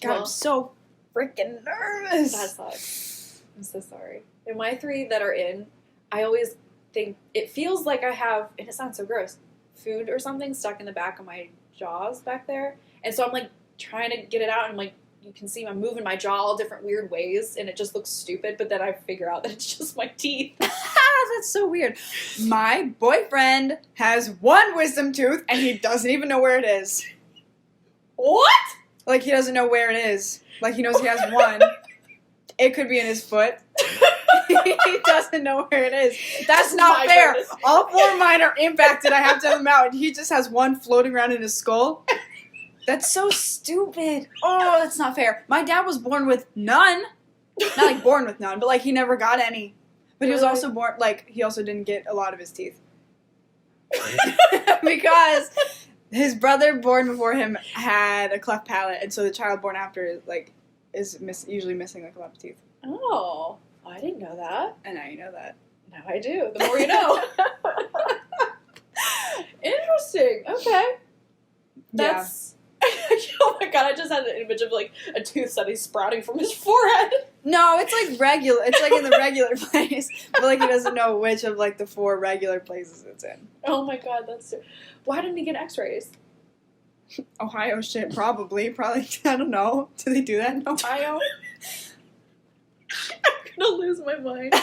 God, Well, I'm so freaking nervous. That sucks. I'm so sorry. And my 3 that are in, I always think, it feels like I have, and it sounds so gross, food or something stuck in the back of my jaws back there. And so I'm like trying to get it out, and I'm like you can see I'm moving my jaw all different weird ways, and it just looks stupid. But then I figure out that it's just my teeth. That's so weird. My boyfriend has one wisdom tooth, and he doesn't even know where it is. What? Like, he doesn't know where it is. Like, he knows he has one. It could be in his foot. He doesn't know where it is. That's not My fair. goodness. All 4 of mine are impacted. I have to have them out. And he just has one floating around in his skull. That's so stupid. Oh, that's not fair. My dad was born with none. Not like born with none, but like he never got any. But he was Really? also born, like, he also didn't get a lot of his teeth. Because his brother born before him had a cleft palate, and so the child born after, like, is usually missing, like, a lot of teeth. Oh, I didn't know that. And now you know that. Now I do. The more you know. Interesting. Okay. That's. Oh my god! I just had an image of like a tooth suddenly sprouting from his forehead. No, it's like regular. It's like in the regular place, but like he doesn't know which of like the 4 regular places it's in. Oh my god, that's so. Why didn't he get X-rays? Ohio shit, probably. I don't know. Do they do that in Ohio? I'm gonna lose my mind.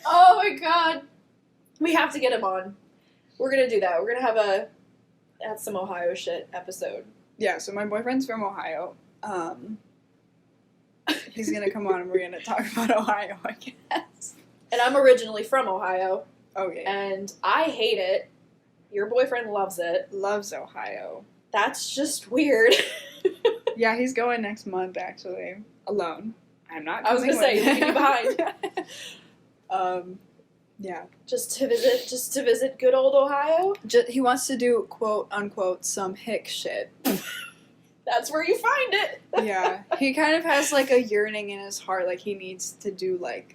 Oh my god, we have to get him on. We're gonna do that. We're gonna have a that's some Ohio shit episode. Yeah. So my boyfriend's from Ohio. He's gonna come on and we're gonna talk about Ohio, I guess. And I'm originally from Ohio, Okay. and I hate it. Your boyfriend loves it. Loves Ohio. That's just weird. Yeah, he's going next month actually, alone. I'm not. I was coming gonna say, with you're leaving him. behind. Yeah. Just to visit good old Ohio. He wants to do quote unquote some hick shit. That's where you find it. Yeah, he kind of has like a yearning in his heart, like he needs to do like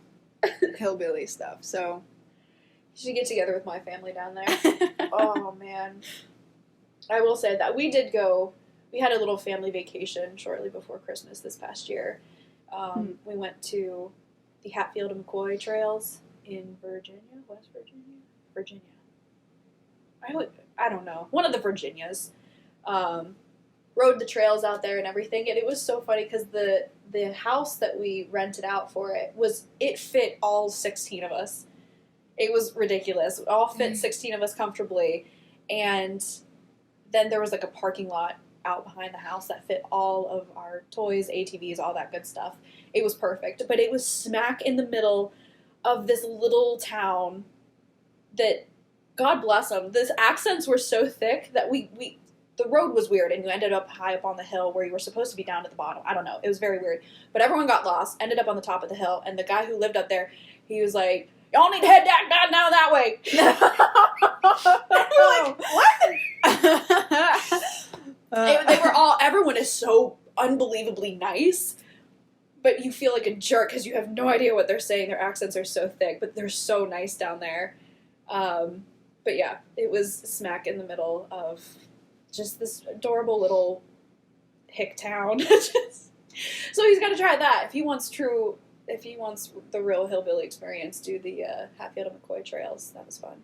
hillbilly stuff. So You should get together with my family down there. Oh man, I will say that we did go. We had a little family vacation shortly before Christmas this past year. We went to the Hatfield and McCoy trails in Virginia, West Virginia. I don't know, one of the Virginias. Rode the trails out there and everything, and it was so funny because the house that we rented out for it fit all 16 of us. It was ridiculous. It all fit 16 of us comfortably, and then there was like a parking lot out behind the house that fit all of our toys, ATVs, all that good stuff. It was perfect, but it was smack in the middle of this little town that, God bless them, the accents were so thick that the road was weird, and you ended up high up on the hill where you were supposed to be down at the bottom. I don't know. It was very weird. But everyone got lost, ended up on the top of the hill, and the guy who lived up there, he was like, y'all need to head down now that way. We're like, what? Everyone is so unbelievably nice, but you feel like a jerk because you have no idea what they're saying. Their accents are so thick, but they're so nice down there. But yeah, it was smack in the middle of just this adorable little hick town. So he's got to try that if he wants the real hillbilly experience. Do the Hatfield and McCoy trails. That was fun.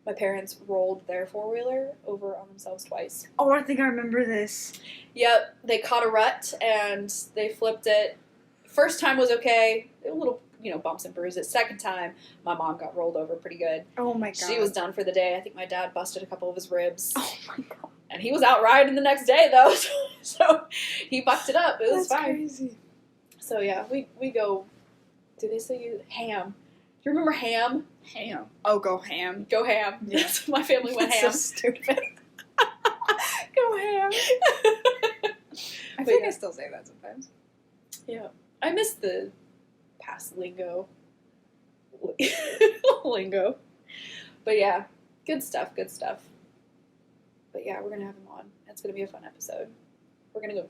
My parents rolled their 4-wheeler over on themselves twice. Oh, I think I remember this. Yep, they caught a rut and they flipped it. First time was okay, a little bumps and bruises. Second time, my mom got rolled over pretty good. Oh my god. She was done for the day. I think my dad busted a couple of his ribs. Oh my god. And he was out riding the next day, though, so he bucked it up. It was That's fine. crazy. So, yeah, we go, do they say you, ham? Do you remember ham? Ham. Oh, go ham. Go ham. Yeah. Yes, my family went That's ham. so stupid. Go ham. I But think yeah. I still say that sometimes. Yeah. I miss the past lingo. Lingo. But yeah, good stuff. But yeah, we're gonna have him on. It's gonna be a fun episode.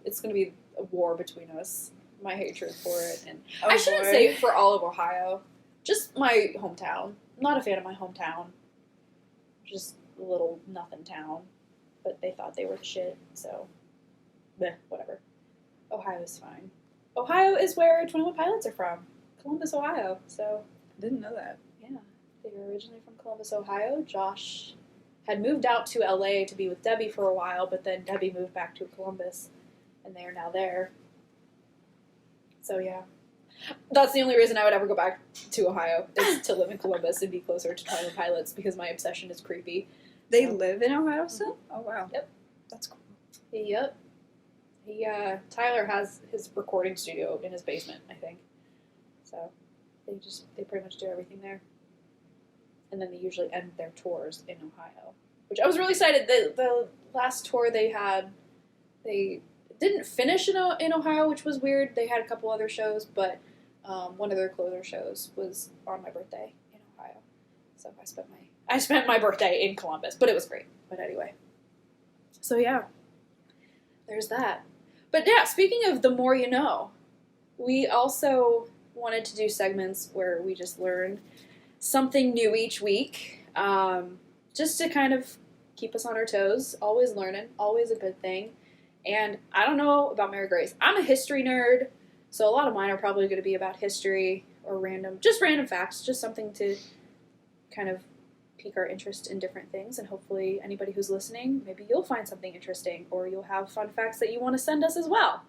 It's gonna be a war between us. My hatred for it, and Oh, I shouldn't boy. say for all of Ohio. Just my hometown. I'm not a fan of my hometown. Just a little nothing town. But they thought they were the shit, so whatever. Ohio is fine. Ohio is where 21 Pilots are from. Columbus, Ohio. So Didn't know that. yeah, they were originally from Columbus, Ohio. Josh had moved out to LA to be with Debbie for a while, but then Debbie moved back to Columbus, and they are now there. So yeah, that's the only reason I would ever go back to Ohio is to live in Columbus and be closer to Twin Pilots because my obsession is creepy. They So- live in Ohio still? Oh, wow. Yep. That's cool. Yep. Tyler has his recording studio in his basement, I think. So they pretty much do everything there. And then they usually end their tours in Ohio, which I was really excited. The last tour they had, they didn't finish in Ohio, which was weird. They had a couple other shows, but one of their closer shows was on my birthday in Ohio. So I spent my birthday in Columbus, but it was great. But anyway. So yeah. There's that. But yeah, speaking of the more you know, we also wanted to do segments where we just learn something new each week, just to kind of keep us on our toes. Always learning, always a good thing. And I don't know about Mary Grace. I'm a history nerd, so a lot of mine are probably going to be about history or random facts, just something to kind of pique our interest in different things. And hopefully anybody who's listening, maybe you'll find something interesting or you'll have fun facts that you want to send us as well.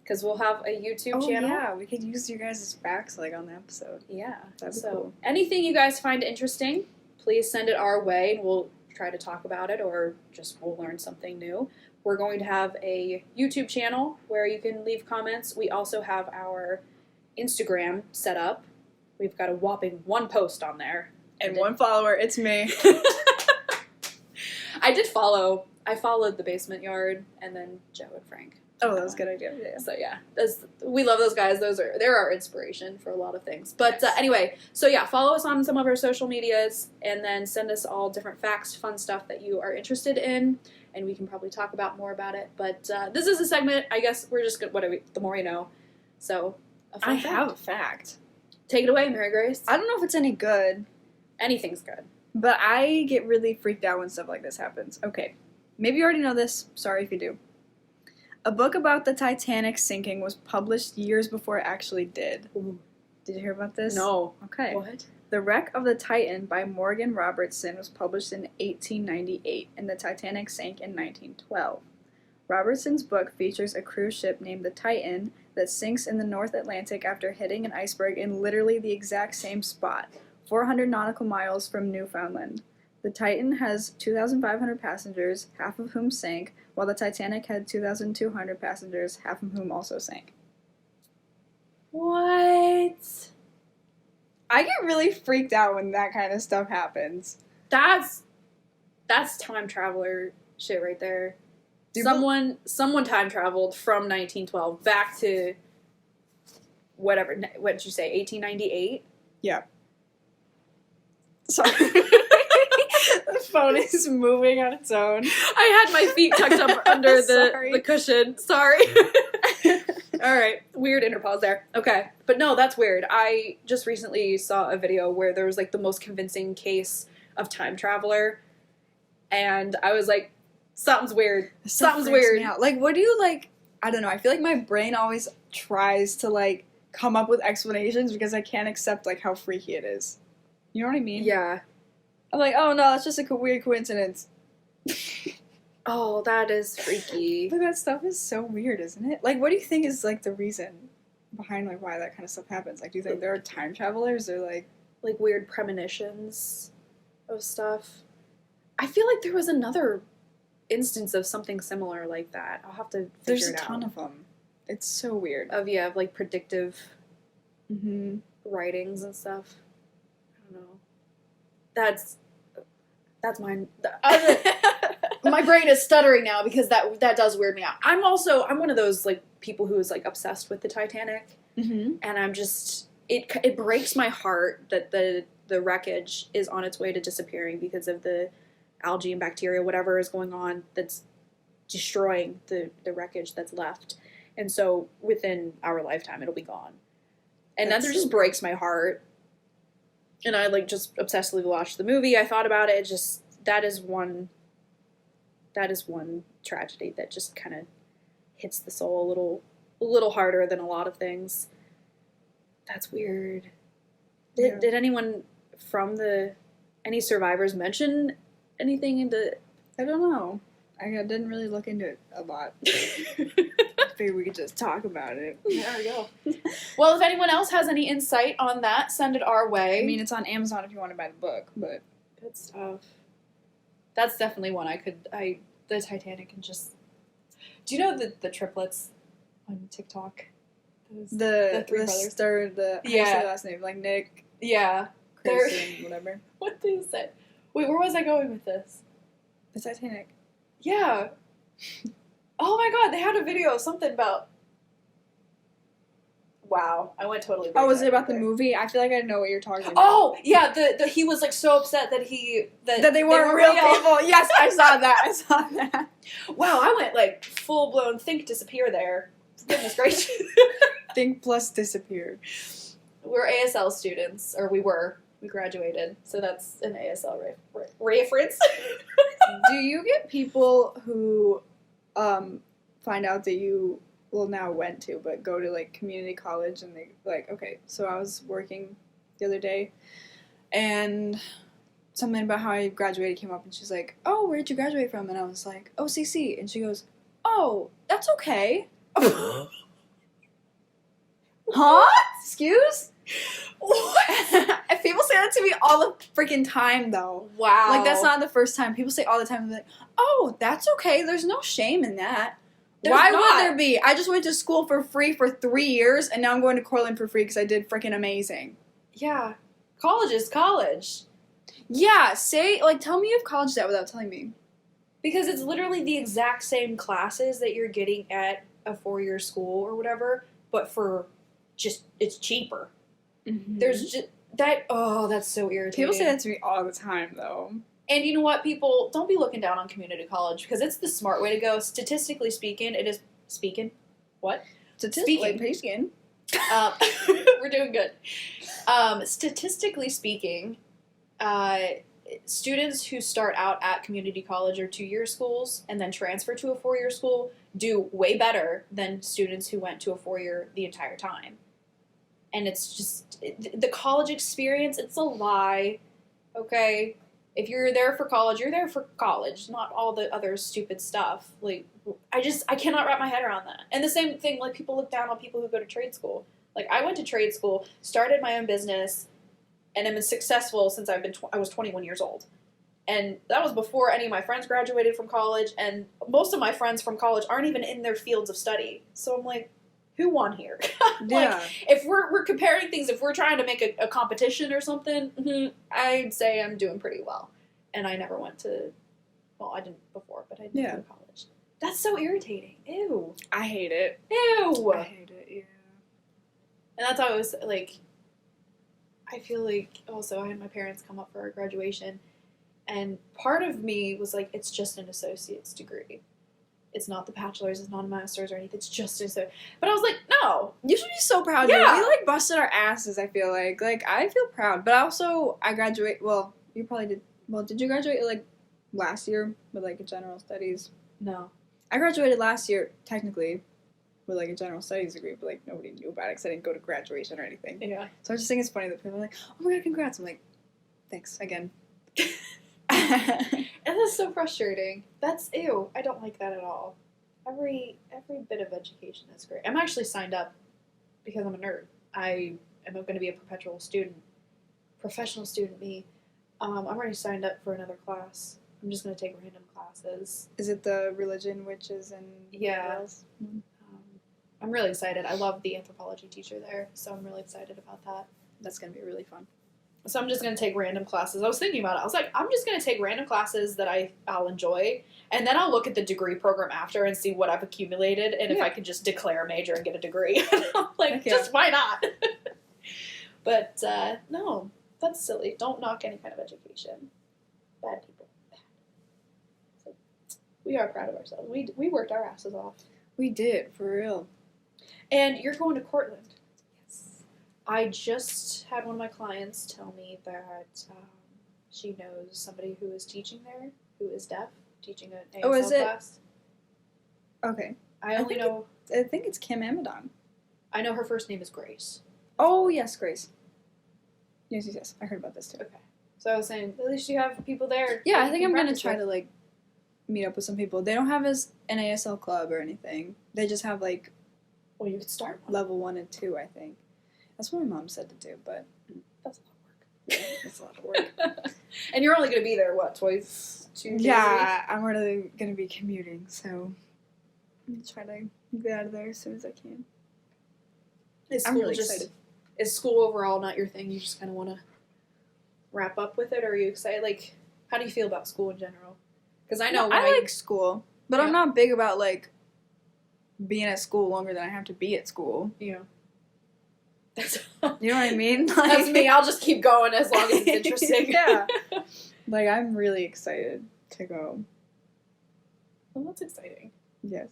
Because we'll have a YouTube channel. Yeah, we could use your guys' facts like on the episode. Yeah. That'd be So cool. anything you guys find interesting, please send it our way and we'll try to talk about it or just we'll learn something new. We're going to have a YouTube channel where you can leave comments. We also have our Instagram set up. We've got a whopping 1 post on there. And 1 follower, it's me. I followed the Basement Yard and then Joe and Frank. Oh, that was a good idea. Yeah. So yeah, we love those guys. They're our inspiration for a lot of things. But Yes. Anyway, so yeah, follow us on some of our social medias, and then send us all different facts, fun stuff that you are interested in, and we can probably talk about more about it. But this is a segment. I guess we're just the more you know. So a fun I fact. have a fact. Take it away, Mary Grace. I don't know if it's any good, Anything's good. but I get really freaked out when stuff like this happens. Okay, maybe you already know this. Sorry if you do. A book about the Titanic sinking was published years before it actually did. Ooh. Did you hear about this? No. Okay. What? The Wreck of the Titan by Morgan Robertson was published in 1898, and the Titanic sank in 1912. Robertson's book features a cruise ship named the Titan that sinks in the North Atlantic after hitting an iceberg in literally the exact same spot, 400 nautical miles from Newfoundland. The Titan has 2,500 passengers, half of whom sank, while the Titanic had 2,200 passengers, half of whom also sank. What? I get really freaked out when that kind of stuff happens. That's time traveler shit right there. Do you Someone time traveled from 1912 back to whatever. What did you say? 1898. Yeah. Sorry. The phone is moving on its own. I had my feet tucked up under Sorry. the cushion. Sorry. All right, weird interpause there. Okay, but no, that's weird. I just recently saw a video where there was like the most convincing case of time traveler, and I was like, something's weird. This stuff Something's freaks weird. me out. Like, what do you like? I don't know. I feel like my brain always tries to like come up with explanations because I can't accept like how freaky it is. You know what I mean? Yeah. I'm like, oh no, it's just a weird coincidence. Oh, that is freaky. But that stuff is so weird, isn't it? Like, what do you think is like the reason behind like why that kind of stuff happens? Like, do you think there are time travelers or like? Like weird premonitions of stuff. I feel like there was another instance of something similar like that. I'll have to figure There's it a ton out. of them. It's so weird. Of like predictive Mm-hmm. writings and stuff. I don't know. That's mine. My brain is stuttering now because that does weird me out. I'm one of those like people who is like obsessed with the Titanic, Mm-hmm. and I'm just it breaks my heart that the wreckage is on its way to disappearing because of the algae and bacteria, whatever is going on that's destroying the wreckage that's left. And so within our lifetime, it'll be gone. And that That's just breaks my heart. And I like just obsessively watched the movie. I thought about it. It just that is one tragedy that just kind of hits the soul a little harder than a lot of things. That's weird. Yeah. Did anyone from any survivors mention anything into? I don't know. I didn't really look into it a lot. figured we could just talk about it. There we go. Well, if anyone else has any insight on that, send it our way. I mean, it's on Amazon if you want to buy the book, but good stuff. That's definitely one the Titanic and just. Do you know the triplets on TikTok? the three brothers. Star, the Yeah. how do you say the last name, like Nick, Yeah. Chris, They're- and whatever. What did you say? Wait, where was I going with this? The Titanic. Yeah. Oh my god, they had a video of something about. Wow, I went totally. Oh, was it about the there. movie? I feel like I know what you're talking about. Oh yeah, the he was like so upset that That they weren't real people. Yes, I saw that. I saw that. Wow, I went like full blown think disappear there. Goodness gracious. Think plus disappeared. We're ASL students, or we were. We graduated, so that's an ASL reference. Do you get people who find out that you now went to, but go to like community college and they like, okay, so I was working the other day and something about how I graduated came up and she's like, oh, where did you graduate from? And I was like, OCC. And she goes, oh, that's okay. Huh? Excuse? What? People say that to me all the freaking time though. Wow. Like, that's not the first time. People say all the time, like, oh, that's okay. There's no shame in that. There's Why not. would there be? I just went to school for free for 3 years, and now I'm going to Cortland for free because I did freaking amazing. Yeah. College is college. Yeah, tell me you have college debt without telling me. Because it's literally the exact same classes that you're getting at a 4-year school or whatever, but for just, it's cheaper. There's just, that's so irritating. People say that to me all the time, though. And you know what, people, don't be looking down on community college because it's the smart way to go. Statistically speaking, it is What? Speaking. We're doing good. Statistically speaking, students who start out at community college or 2-year schools and then transfer to a 4-year school do way better than students who went to a 4-year the entire time. And it's just, the college experience, it's a lie, okay? If you're there for college, you're there for college, not all the other stupid stuff. Like, I cannot wrap my head around that. And the same thing, like, people look down on people who go to trade school. Like, I went to trade school, started my own business, and am successful since I was 21 years old. And that was before any of my friends graduated from college, and most of my friends from college aren't even in their fields of study. So I'm like, who won here? Yeah. If we're comparing things, if we're trying to make a competition or something, I'd say I'm doing pretty well. And I never went to, well, I didn't before, but I didn't go to college. That's so irritating. Ew. I hate it. Ew. I hate it, yeah. And that's how it was, like, I feel like, also, I had my parents come up for our graduation, and part of me was like, it's just an associate's degree. It's not the bachelor's, it's not a master's or anything, it's just an associate. But I was like, no. You should be so proud. Yeah. We, like, busted our asses, I feel like. Like, I feel proud. But also, I graduate, well, you probably did, well, did you graduate, like, last year with, like, a general studies? No. I graduated last year, technically, with, like, a general studies degree, but, like, nobody knew about it because I didn't go to graduation or anything. Yeah. So I just think it's funny that people are like, oh my god, congrats. I'm like, thanks, again. And that's so frustrating. That's, ew, I don't like that at all. Every bit of education is great. I'm actually signed up because I'm a nerd. I am going to be a perpetual student. Professional student me. I'm already signed up for another class. I'm just going to take random classes. Is it the religion, witches, and Yeah. what else? I'm really excited. I love the anthropology teacher there, so I'm really excited about that. That's going to be really fun. So I'm just going to take random classes. I was thinking about it. I was like, I'm just going to take random classes that I'll enjoy, and then I'll look at the degree program after and see what I've accumulated, and if I can just declare a major and get a degree. Like, Heck yeah. just why not? But, no, that's silly. Don't knock any kind of education. Bad people. Bad. So, we are proud of ourselves. We worked our asses off. We did, for real. And you're going to Cortland. I just had one of my clients tell me that she knows somebody who is teaching there, who is deaf, teaching an ASL is it? class. Okay. I think it's Kim Amadon. I know her first name is Grace. Oh, yes, Grace. Yes. I heard about this too. Okay. So I was saying, at least you have people there. Yeah, that I you think can I'm going to practice try with. to, like, meet up with some people. They don't have an ASL club or anything. They just have like Well, you could start one. level 1 and 2, I think. That's what my mom said to do, but That's a lot of work. it's a lot of work. And you're only going to be there, what, twice, 2 days a week? Yeah, I'm really gonna be commuting, so I'm gonna try to get out of there as soon as I can. Is I'm school really just, excited. Is school overall not your thing? You just kind of want to wrap up with it, or are you excited? Like, how do you feel about school in general? Because I know No, when I like school, but Yeah. I'm not big about like being at school longer than I have to be at school. you know, that's You know what I mean? that's me. I'll just keep going as long as it's interesting. Yeah. Like, I'm really excited to go. Well, that's exciting. Yes.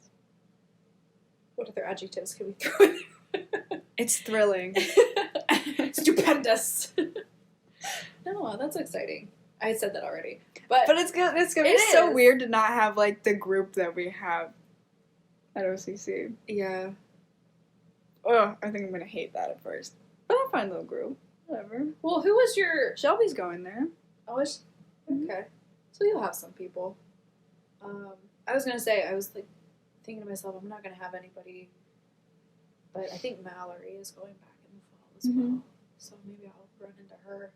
What other adjectives can we throw in It's thrilling. there? Stupendous. No, that's exciting. I had said that already, but But it's gonna be It so is. weird to not have like the group that we have at OCC. yeah. Ugh, I think I'm gonna hate that at first. But I'll find a little group. Whatever. Well, who was your? Shelby's going there. Oh, is Mhm. okay. So you'll have some people. I was gonna say I was like thinking to myself, I'm not gonna have anybody, but I think Mallory is going back in the fall as Mhm. well. So maybe I'll run into her.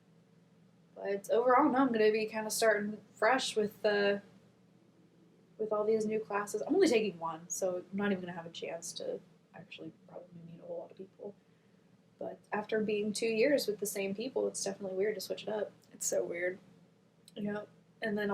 But overall, no, I'm gonna be kind of starting fresh with all these new classes. I'm only taking one, so I'm not even gonna have a chance to actually probably meet a whole lot of people. But after being 2 years with the same people, it's definitely weird to switch it up. It's so weird. Yeah, and then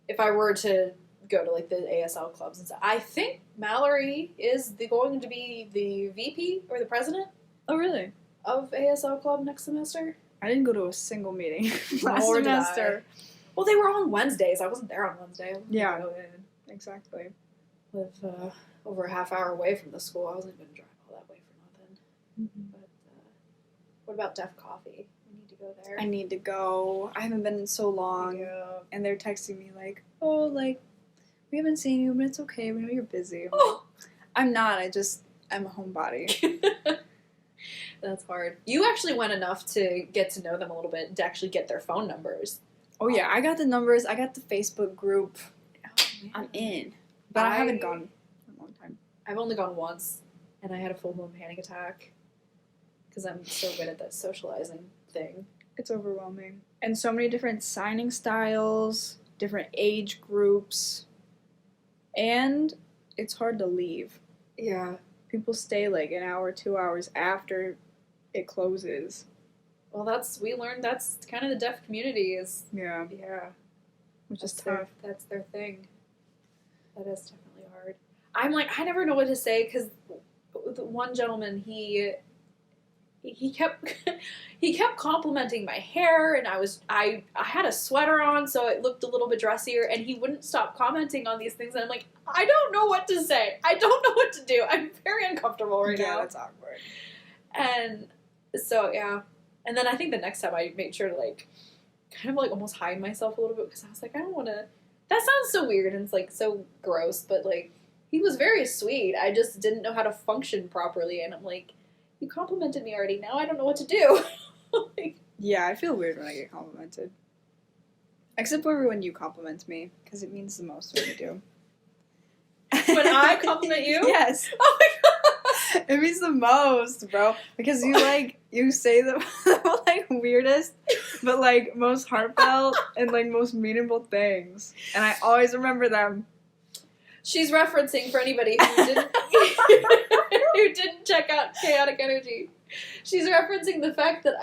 if I were to go to like the ASL clubs and stuff, I think Mallory is going to be the VP or the president Oh, really? of ASL club next semester. I didn't go to a single meeting last Nor did I. semester. Well, they were on Wednesdays. I wasn't there on Wednesday. I wasn't gonna Yeah. go in. Exactly. Live over a half hour away from the school. I wasn't going to drive all that way for nothing. But what about Def Coffee? We need to go there. I need to go. I haven't been in so long. Yeah. And they're texting me like, oh, like, we haven't seen you, but it's okay. We know you're busy. Oh. I'm not. I'm a homebody. That's hard. You actually went enough to get to know them a little bit, to actually get their phone numbers. Oh, yeah. I got the numbers. I got the Facebook group. I'm in. But I haven't gone in a long time. I've only gone once, and I had a full-blown panic attack because I'm so good at that socializing thing. It's overwhelming. And so many different signing styles, different age groups. And it's hard to leave. Yeah. People stay like an hour, 2 hours after it closes. Well, we learned that's kind of the deaf community is, Yeah. yeah, Which is that's tough. that's their thing. That is definitely hard. I'm like, I never know what to say because the one gentleman, he kept he kept complimenting my hair, and I had a sweater on, so it looked a little bit dressier, and he wouldn't stop commenting on these things, and I'm like, I don't know what to say. I don't know what to do. I'm very uncomfortable right Yeah, now. that's awkward. And so, yeah. And then I think the next time I made sure to, like, kind of, like, almost hide myself a little bit because I was like, I don't want to. That sounds so weird and it's, like, so gross, but, like, he was very sweet. I just didn't know how to function properly. And I'm like, you complimented me already. Now I don't know what to do. Like, Yeah, I feel weird when I get complimented. Except for when you compliment me, because it means the most when you do. when I compliment you? Yes. Oh my god. It means the most, bro. Because you say the like weirdest, but like most heartfelt and like most meaningful things. And I always remember them. She's referencing for anybody who didn't who didn't check out Chaotic Energy. She's referencing the fact that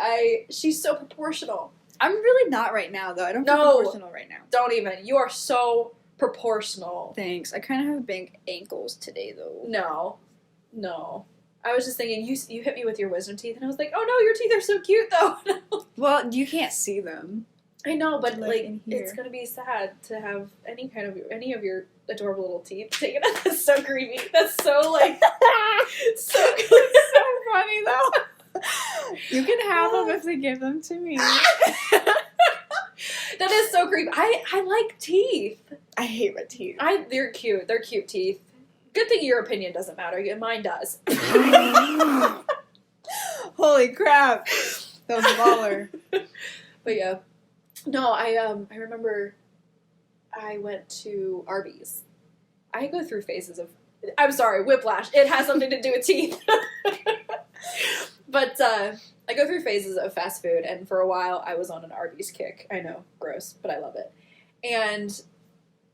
she's so proportional. I'm really not right now though. I don't feel No. proportional right now. Don't even. You are so proportional. Thanks. I kind of have big ankles today though. No. I was just thinking, you hit me with your wisdom teeth, and I was like, oh no, your teeth are so cute though. Well, you can't see them. I know, but Like, like, in here. it's gonna be sad to have any of your adorable little teeth taken out. That's so creepy. That's so like so so funny though. You can have them if they give them to me. That is so creepy. I like teeth. I hate my teeth. They're cute. They're cute teeth. Good thing your opinion doesn't matter. Mine does. Holy crap. That was a baller. But yeah, no, I remember I went to Arby's. I go through phases of, I'm sorry, whiplash. It has something to do with teeth. But I go through phases of fast food, and for a while I was on an Arby's kick. I know, gross, but I love it. And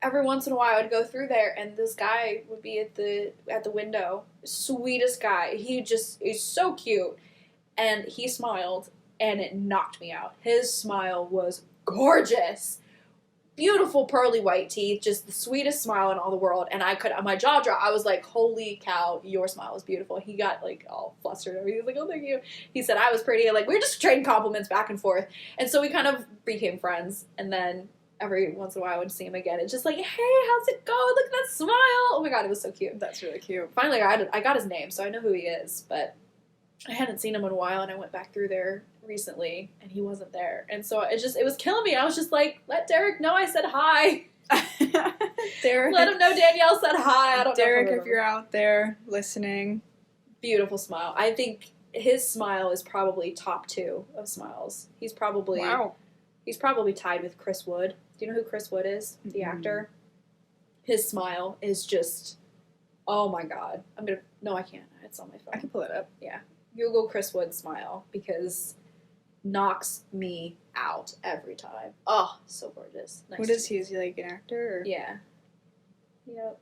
every once in a while I'd go through there, and this guy would be at the window. Sweetest guy. He's so cute. And he smiled, and it knocked me out. His smile was gorgeous. Beautiful pearly white teeth, just the sweetest smile in all the world. And my jaw dropped. I was like, holy cow, your smile is beautiful. He got like all flustered. He was like, oh, thank you. He said I was pretty. Like, we were just trading compliments back and forth. And so we kind of became friends. And then every once in a while I would see him again. It's just like, hey, how's it going? Look at that smile. Oh my God, it was so cute. That's really cute. Finally, I got his name, so I know who he is. But I hadn't seen him in a while, and I went back through there recently, and he wasn't there. And so it was killing me. I was just like, let Derek know I said hi. Derek, Let him know Danielle said hi. I don't Derek, know if you're out there listening. Beautiful smile. I think his smile is probably top 2 of smiles. He's probably tied with Chris Wood. Do you know who Chris Wood is? The actor? His smile is just, oh my God. No, I can't. It's on my phone. I can pull it up. Yeah. Google Chris Wood smile, because knocks me out every time. Oh, so gorgeous. Nice. What is he? Is he like an actor? Or? Yeah. Yep.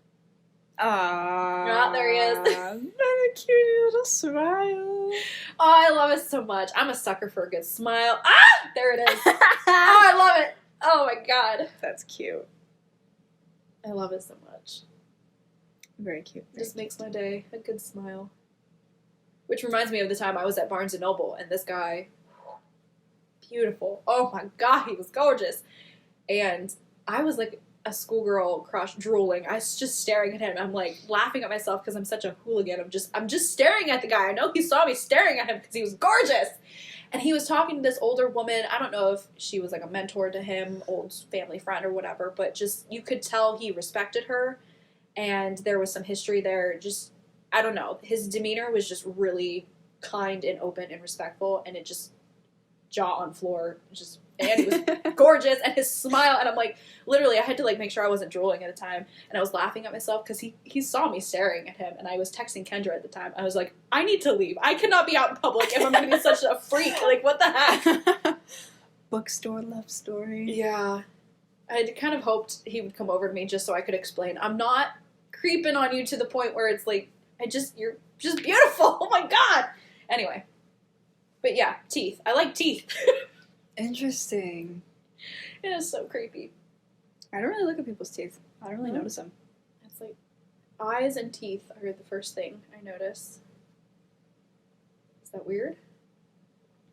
Ah, there he is. What a cute little smile. Oh, I love it so much. I'm a sucker for a good smile. Ah! There it is. Oh, I love it. Oh my God. That's cute. I love it so much. Very cute. It just makes my day. A good smile. Which reminds me of the time I was at Barnes & Noble, and this guy, beautiful. Oh my God, he was gorgeous. And I was like a schoolgirl crush, drooling. I was just staring at him. I'm like laughing at myself because I'm such a hooligan. I'm just staring at the guy. I know he saw me staring at him because he was gorgeous. And he was talking to this older woman. I don't know if she was like a mentor to him, old family friend or whatever, but just you could tell he respected her. And there was some history there. Just, I don't know. His demeanor was just really kind and open and respectful, and it just jaw on floor. Just, and he was gorgeous, and his smile. And I'm like, literally, I had to like make sure I wasn't drooling at the time, and I was laughing at myself because he saw me staring at him, and I was texting Kendra at the time. I was like, I need to leave. I cannot be out in public if I'm going to be such a freak. Like, what the heck? Bookstore love story. Yeah. I kind of hoped he would come over to me just so I could explain. I'm not creeping on you to the point where it's like, you're just beautiful. Oh my God. Anyway. But yeah, teeth. I like teeth. Interesting. It is so creepy. I don't really look at people's teeth. I don't really No? notice them. It's like eyes and teeth are the first thing I notice. Is that weird?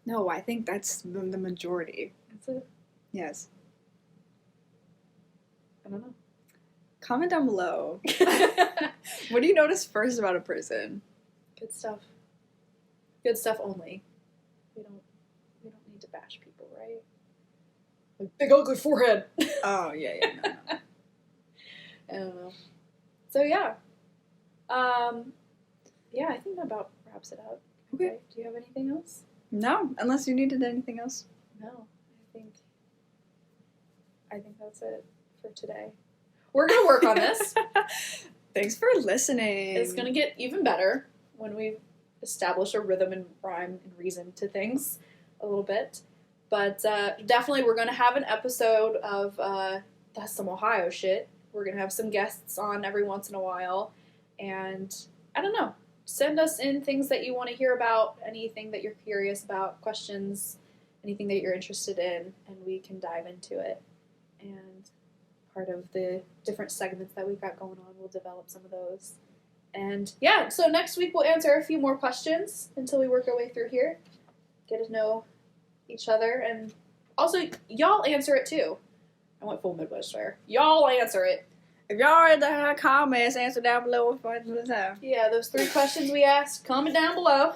No, I think that's the majority. That's it. Yes. I don't know. Comment down below. What do you notice first about a person? Good stuff. Good stuff only. We don't need to bash people, right? Like big ugly forehead. Oh, yeah. No. I don't know. So yeah. Yeah, I think that about wraps it up. Okay. Do you have anything else? No, unless you needed anything else. No. I think that's it for today. We're gonna work on this. Thanks for listening. It's gonna get even better when we establish a rhythm and rhyme and reason to things a little bit. But definitely we're gonna have an episode of That's Some Ohio Shit. We're gonna have some guests on every once in a while. And I don't know. Send us in things that you want to hear about, anything that you're curious about, questions, anything that you're interested in, and we can dive into it. And part of the different segments that we've got going on, we'll develop some of those. And yeah, so next week we'll answer a few more questions until we work our way through here. Get to know each other, and also y'all answer it too. I went full Midwest there. Y'all answer it. If y'all are in the comments, answer down below for the time. Yeah, those 3 questions we asked, comment down below.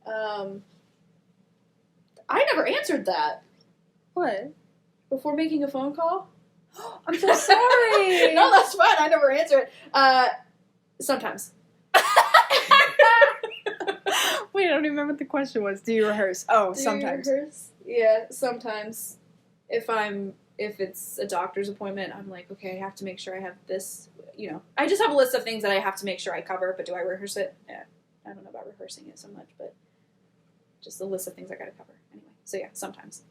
I never answered that What? before making a phone call. I'm so sorry. No, that's fine. I never answer it. Sometimes. Wait, I don't even remember what the question was. Do you rehearse? Oh, Do you sometimes. rehearse? Yeah, sometimes. If I'm if it's a doctor's appointment, I'm like, okay, I have to make sure I have this, I just have a list of things that I have to make sure I cover, but do I rehearse it? Yeah, I don't know about rehearsing it so much, but just a list of things I gotta cover. Anyway, so yeah, sometimes.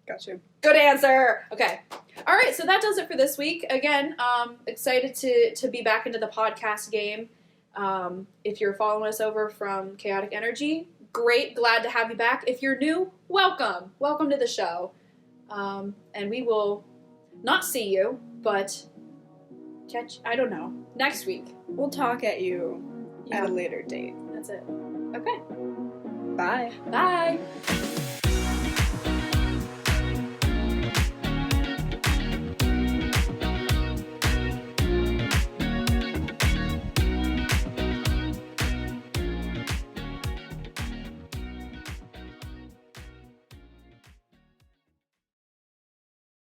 Gotcha. Good answer! Okay. All right, so that does it for this week. Again, excited to be back into the podcast game. If you're following us over from Chaotic Energy, great, glad to have you back. If you're new, welcome. Welcome to the show. And we will not see you, but next week. We'll talk at you Yeah. at a later date. That's it. Okay. Bye. Bye.